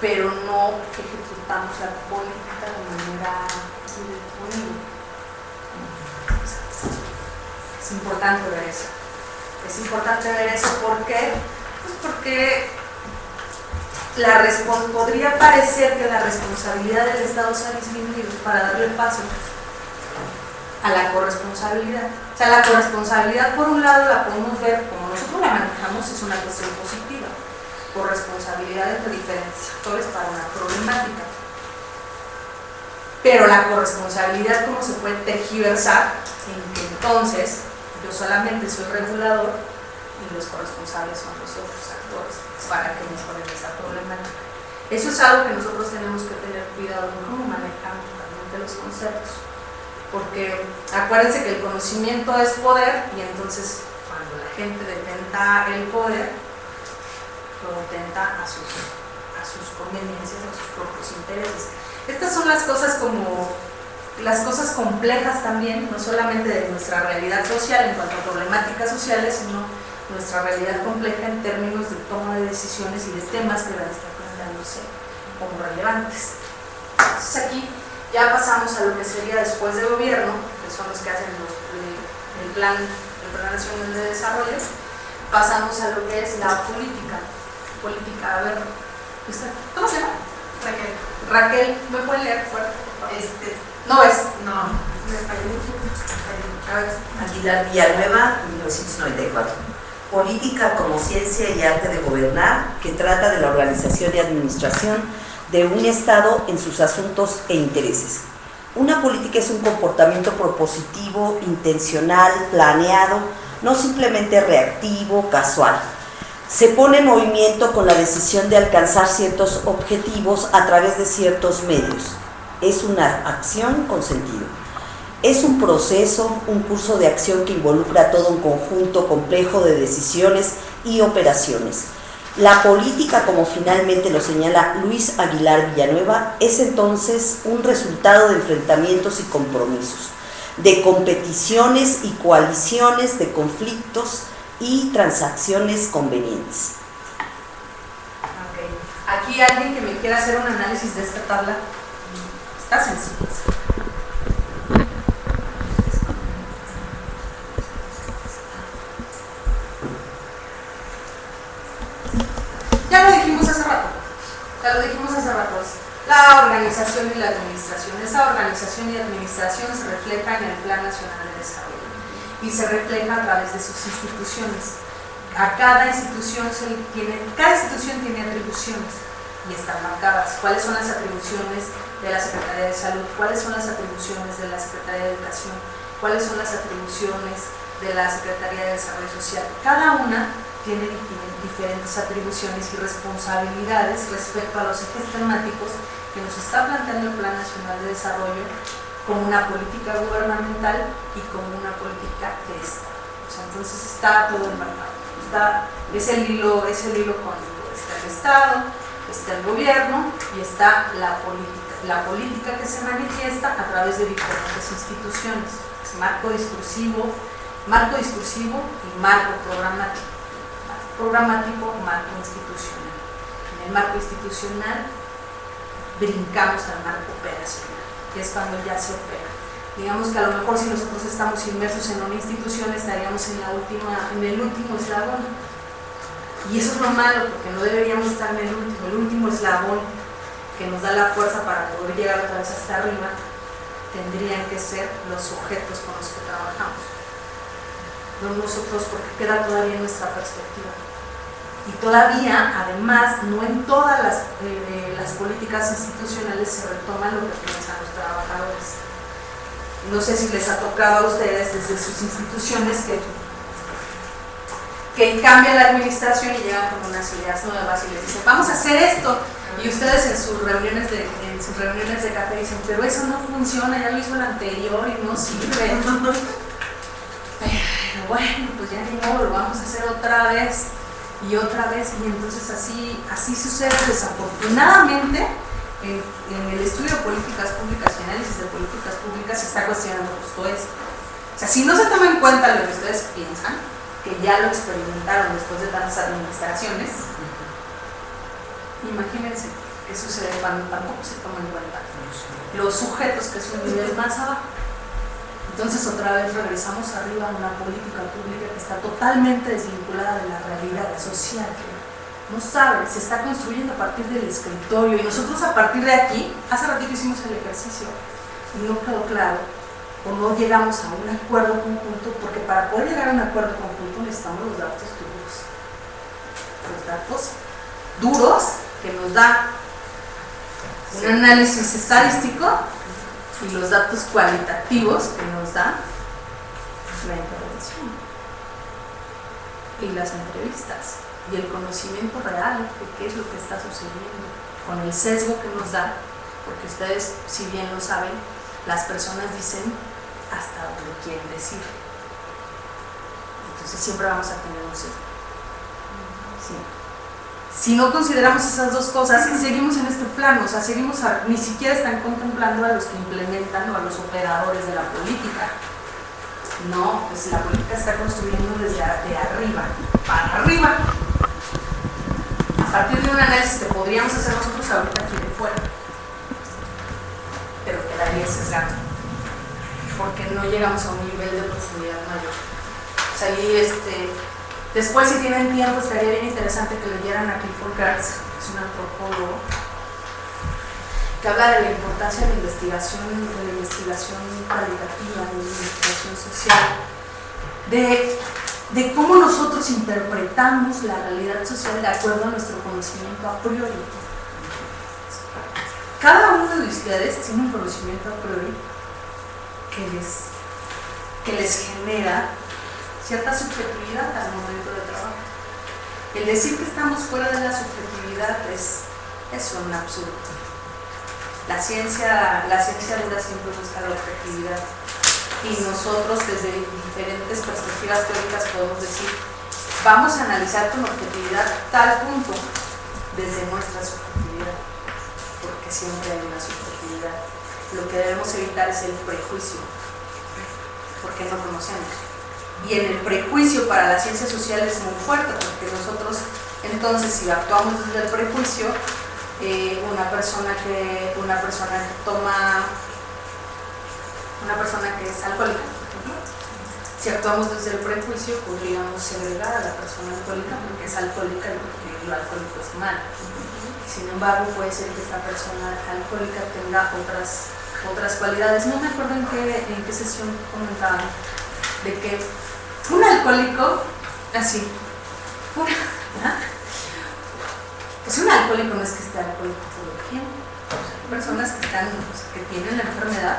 pero no ejecutamos la política de manera unida. Es importante ver eso. ¿Por qué? Pues porque podría parecer que la responsabilidad del Estado se ha disminuido para darle paso a la corresponsabilidad. O sea, la corresponsabilidad, por un lado, la podemos ver como nosotros la manejamos, es una cuestión positiva, corresponsabilidad entre diferentes actores para una problemática. Pero la corresponsabilidad, ¿cómo se puede tergiversar? En que entonces yo solamente soy regulador y los corresponsables son los otros actores para que mejoren esa problemática. Eso es algo que nosotros tenemos que tener cuidado en cómo manejamos realmente los conceptos. Porque acuérdense que el conocimiento es poder, y entonces cuando la gente detenta el poder, lo detenta a sus conveniencias, a sus propios intereses. Estas son las cosas como las cosas complejas también, no solamente de nuestra realidad social en cuanto a problemáticas sociales, sino nuestra realidad compleja en términos de toma de decisiones y de temas que van a estar planteándose como relevantes. Entonces aquí ya pasamos a lo que sería después de gobierno, que son los que hacen el plan nacional de desarrollo. Pasamos a lo que es la política. A ver, ¿cómo se llama? Raquel, ¿me pueden leer fuerte? ¿No es? No. Aguilar Villanueva, 1994. Política como ciencia y arte de gobernar, que trata de la organización y administración de un Estado en sus asuntos e intereses. Una política es un comportamiento propositivo, intencional, planeado, no simplemente reactivo, casual. Se pone en movimiento con la decisión de alcanzar ciertos objetivos a través de ciertos medios. Es una acción con sentido. Es un proceso, un curso de acción que involucra todo un conjunto complejo de decisiones y operaciones. La política, como finalmente lo señala Luis Aguilar Villanueva, es entonces un resultado de enfrentamientos y compromisos, de competiciones y coaliciones, de conflictos y transacciones convenientes. Okay. Aquí alguien que me quiera hacer un análisis de esta tabla, está sencillo. Ya lo dijimos hace rato, la organización y la administración. Esa organización y administración se refleja en el Plan Nacional de Desarrollo y se refleja a través de sus instituciones. Cada institución tiene atribuciones y están marcadas. ¿Cuáles son las atribuciones de la Secretaría de Salud? ¿Cuáles son las atribuciones de la Secretaría de Educación? ¿Cuáles son las atribuciones de la Secretaría de Desarrollo Social? Cada una tiene diferentes atribuciones y responsabilidades respecto a los ejes temáticos que nos está planteando el Plan Nacional de Desarrollo como una política gubernamental y como una política de Estado. O sea, entonces está todo enmarcado. Es el hilo cónico. Está el Estado, está el gobierno y está la política. La política que se manifiesta a través de diferentes instituciones. Es marco discursivo y marco programático. Marco institucional. En el marco institucional brincamos al marco operacional, que es cuando ya se opera. Digamos que a lo mejor si nosotros estamos inmersos en una institución estaríamos en el último eslabón. Y eso es lo malo, porque no deberíamos estar en el último eslabón que nos da la fuerza para poder llegar otra vez hasta arriba. Tendrían que ser los sujetos con los que trabajamos, no nosotros, porque queda todavía nuestra perspectiva. Y todavía, además, no en todas las políticas institucionales se retoma lo que piensan los trabajadores. No sé si les ha tocado a ustedes desde sus instituciones que cambian la administración y llegan con unas ideas nuevas y les dicen, vamos a hacer esto. Y ustedes en sus reuniones de café dicen, pero eso no funciona, ya lo hizo el anterior y no sirve. Pero bueno, pues ya ni modo, lo vamos a hacer otra vez, y entonces así sucede. Desafortunadamente, en el estudio de políticas públicas y análisis de políticas públicas se está cuestionando justo eso. O sea, si no se toma en cuenta lo que ustedes piensan, que ya lo experimentaron después de tantas administraciones, imagínense qué sucede cuando tampoco se toman en cuenta los sujetos, que es un nivel más abajo. Entonces otra vez regresamos arriba a una política pública que está totalmente desvinculada de la realidad social. no sabe, se está construyendo a partir del escritorio y nosotros a partir de aquí, hace ratito hicimos el ejercicio y no quedó claro o no llegamos a un acuerdo conjunto, porque para poder llegar a un acuerdo conjunto necesitamos los datos duros que nos da un análisis estadístico y los datos cualitativos que nos da la intervención y las entrevistas y el conocimiento real de qué es lo que está sucediendo con el sesgo que nos da, porque ustedes, si bien lo saben, las personas dicen hasta donde quieren decir, entonces siempre vamos a tener un sesgo. Sí. Si no consideramos esas dos cosas, seguimos en este plano, o sea, ni siquiera están contemplando a los que implementan o a los operadores de la política. No, pues la política está construyendo desde de arriba para arriba, a partir de un análisis que podríamos hacer nosotros ahorita aquí de fuera, pero quedaría sesgado, porque no llegamos a un nivel de profundidad mayor. O sea, y después, si tienen tiempo, estaría bien interesante que leyeran a Clifford Geertz, que es un antropólogo, que habla de la importancia de la investigación cualitativa, de la investigación social, de cómo nosotros interpretamos la realidad social de acuerdo a nuestro conocimiento a priori. Cada uno de ustedes tiene un conocimiento a priori que les genera cierta subjetividad al momento de trabajo. El decir que estamos fuera de la subjetividad es un absurdo. La ciencia dura siempre busca la objetividad y nosotros desde diferentes perspectivas teóricas podemos decir, vamos a analizar con objetividad tal punto desde nuestra subjetividad, porque siempre hay una subjetividad. Lo que debemos evitar es el prejuicio, porque no conocemos. Y en el prejuicio para la ciencia social es muy fuerte, porque nosotros, entonces, si actuamos desde el prejuicio, una persona que es alcohólica, por ejemplo, si actuamos desde el prejuicio, podríamos segregar a la persona alcohólica porque es alcohólica y porque lo alcohólico es malo. Sin embargo, puede ser que esta persona alcohólica tenga otras cualidades. No me acuerdo en qué sesión comentaban de que un alcohólico, así, pues un alcohólico no es que esté alcohólico todo el tiempo. Hay personas que tienen la enfermedad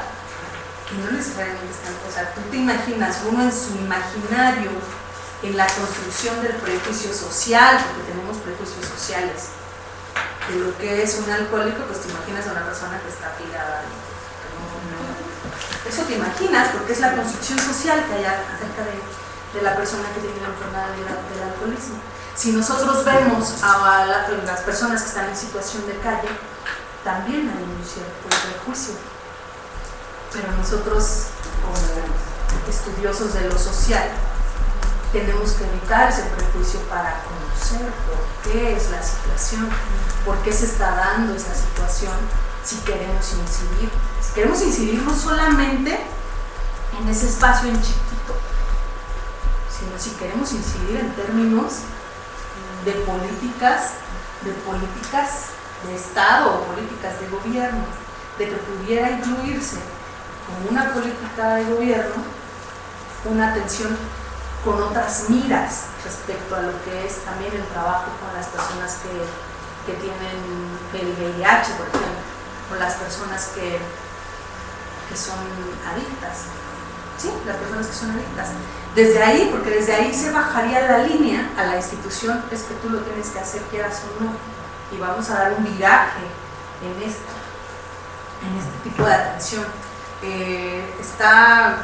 y no necesariamente están, o sea, tú te imaginas, uno en su imaginario, en la construcción del prejuicio social, porque tenemos prejuicios sociales, de lo que es un alcohólico, pues te imaginas a una persona que está tirada. Eso te imaginas, porque es la construcción social que hay acerca de la persona que tiene la enfermedad del alcoholismo. Si nosotros vemos a las personas que están en situación de calle, también hay un cierto prejuicio. Pero nosotros, como estudiosos de lo social, tenemos que evitar ese prejuicio para conocer por qué es la situación, por qué se está dando esa situación, si queremos incidir. Si queremos incidir no solamente en ese espacio en chiquito, sino si queremos incidir en términos de políticas de Estado o políticas de gobierno, de que pudiera incluirse como una política de gobierno una atención con otras miras respecto a lo que es también el trabajo con las personas que tienen el VIH, por ejemplo, o las personas que son adictas. Sí, las personas que son adictas. Desde ahí, porque desde ahí se bajaría la línea a la institución, es que tú lo tienes que hacer, quieras o no, y vamos a dar un viraje en este tipo de atención. Está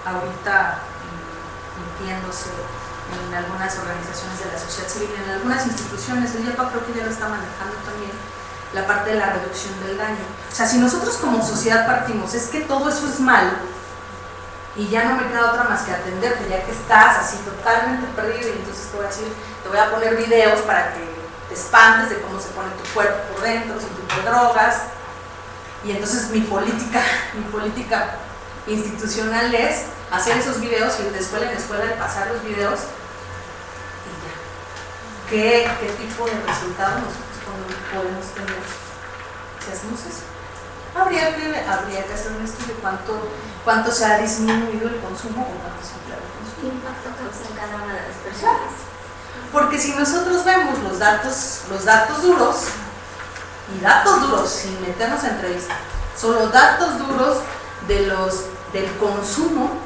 ahorita metiéndose en algunas organizaciones de la sociedad civil, en algunas instituciones, el IEPA creo que ya lo está manejando también, la parte de la reducción del daño. O sea, si nosotros como sociedad partimos, es que todo eso es malo, y ya no me queda otra más que atenderte, ya que estás así totalmente perdido, y entonces te voy a poner videos para que te espantes de cómo se pone tu cuerpo por dentro, sin tipo de drogas, y entonces mi política institucional es hacer esos videos, ir de escuela en escuela y pasar los videos, y ya. qué tipo de resultados nosotros podemos tener si hacemos eso. Habría que hacer un estudio cuánto se ha disminuido el consumo o cuánto se ha ampliado el consumo. ¿Qué impacto causa en cada una de las personas? Porque si nosotros vemos los datos duros, y datos duros sin meternos en entrevista, son los datos duros del consumo,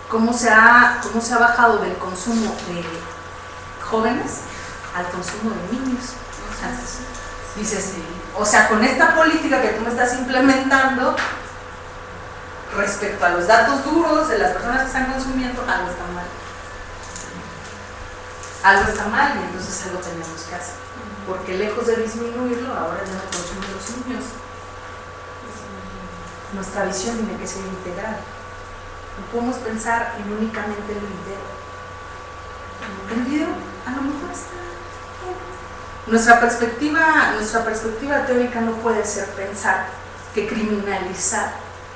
cómo se ha bajado del consumo de jóvenes al consumo de niños. Dices, o sea, con esta política que tú me estás implementando respecto a los datos duros de las personas que están consumiendo, algo está mal. Algo está mal y entonces algo tenemos que hacer. Porque lejos de disminuirlo, ahora ya no consumen los niños. Nuestra visión tiene que ser integral. No podemos pensar en únicamente el video. El video a lo mejor está. Nuestra perspectiva teórica no puede ser pensar que criminalizar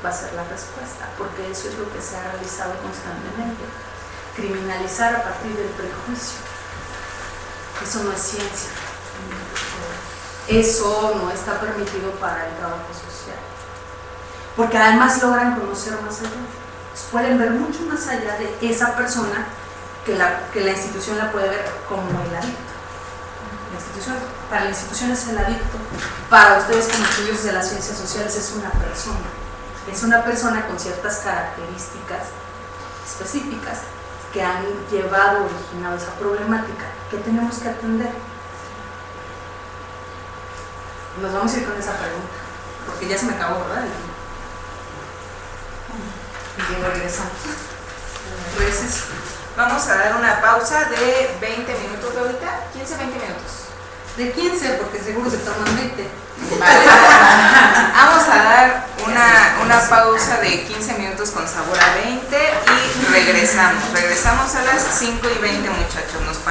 va a ser la respuesta, porque eso es lo que se ha realizado constantemente. Criminalizar a partir del prejuicio. Eso no es ciencia. Eso no está permitido para el trabajo social. Porque además logran conocer más allá. Pueden ver mucho más allá de esa persona que la institución la puede ver como el adicto. Para la institución es el adicto, para ustedes como estudios de las ciencias sociales es una persona con ciertas características específicas que han originado esa problemática que tenemos que atender. Nos vamos a ir con esa pregunta, porque ya se me acabó, ¿verdad? Y ya regresamos. Gracias. Vamos a dar una pausa de 20 minutos de ahorita, 15, 20 minutos. De 15, porque seguro se toman 20. Vale. Vamos a dar una pausa de 15 minutos con sabor a 20 y regresamos. Regresamos a las 5:20, muchachos.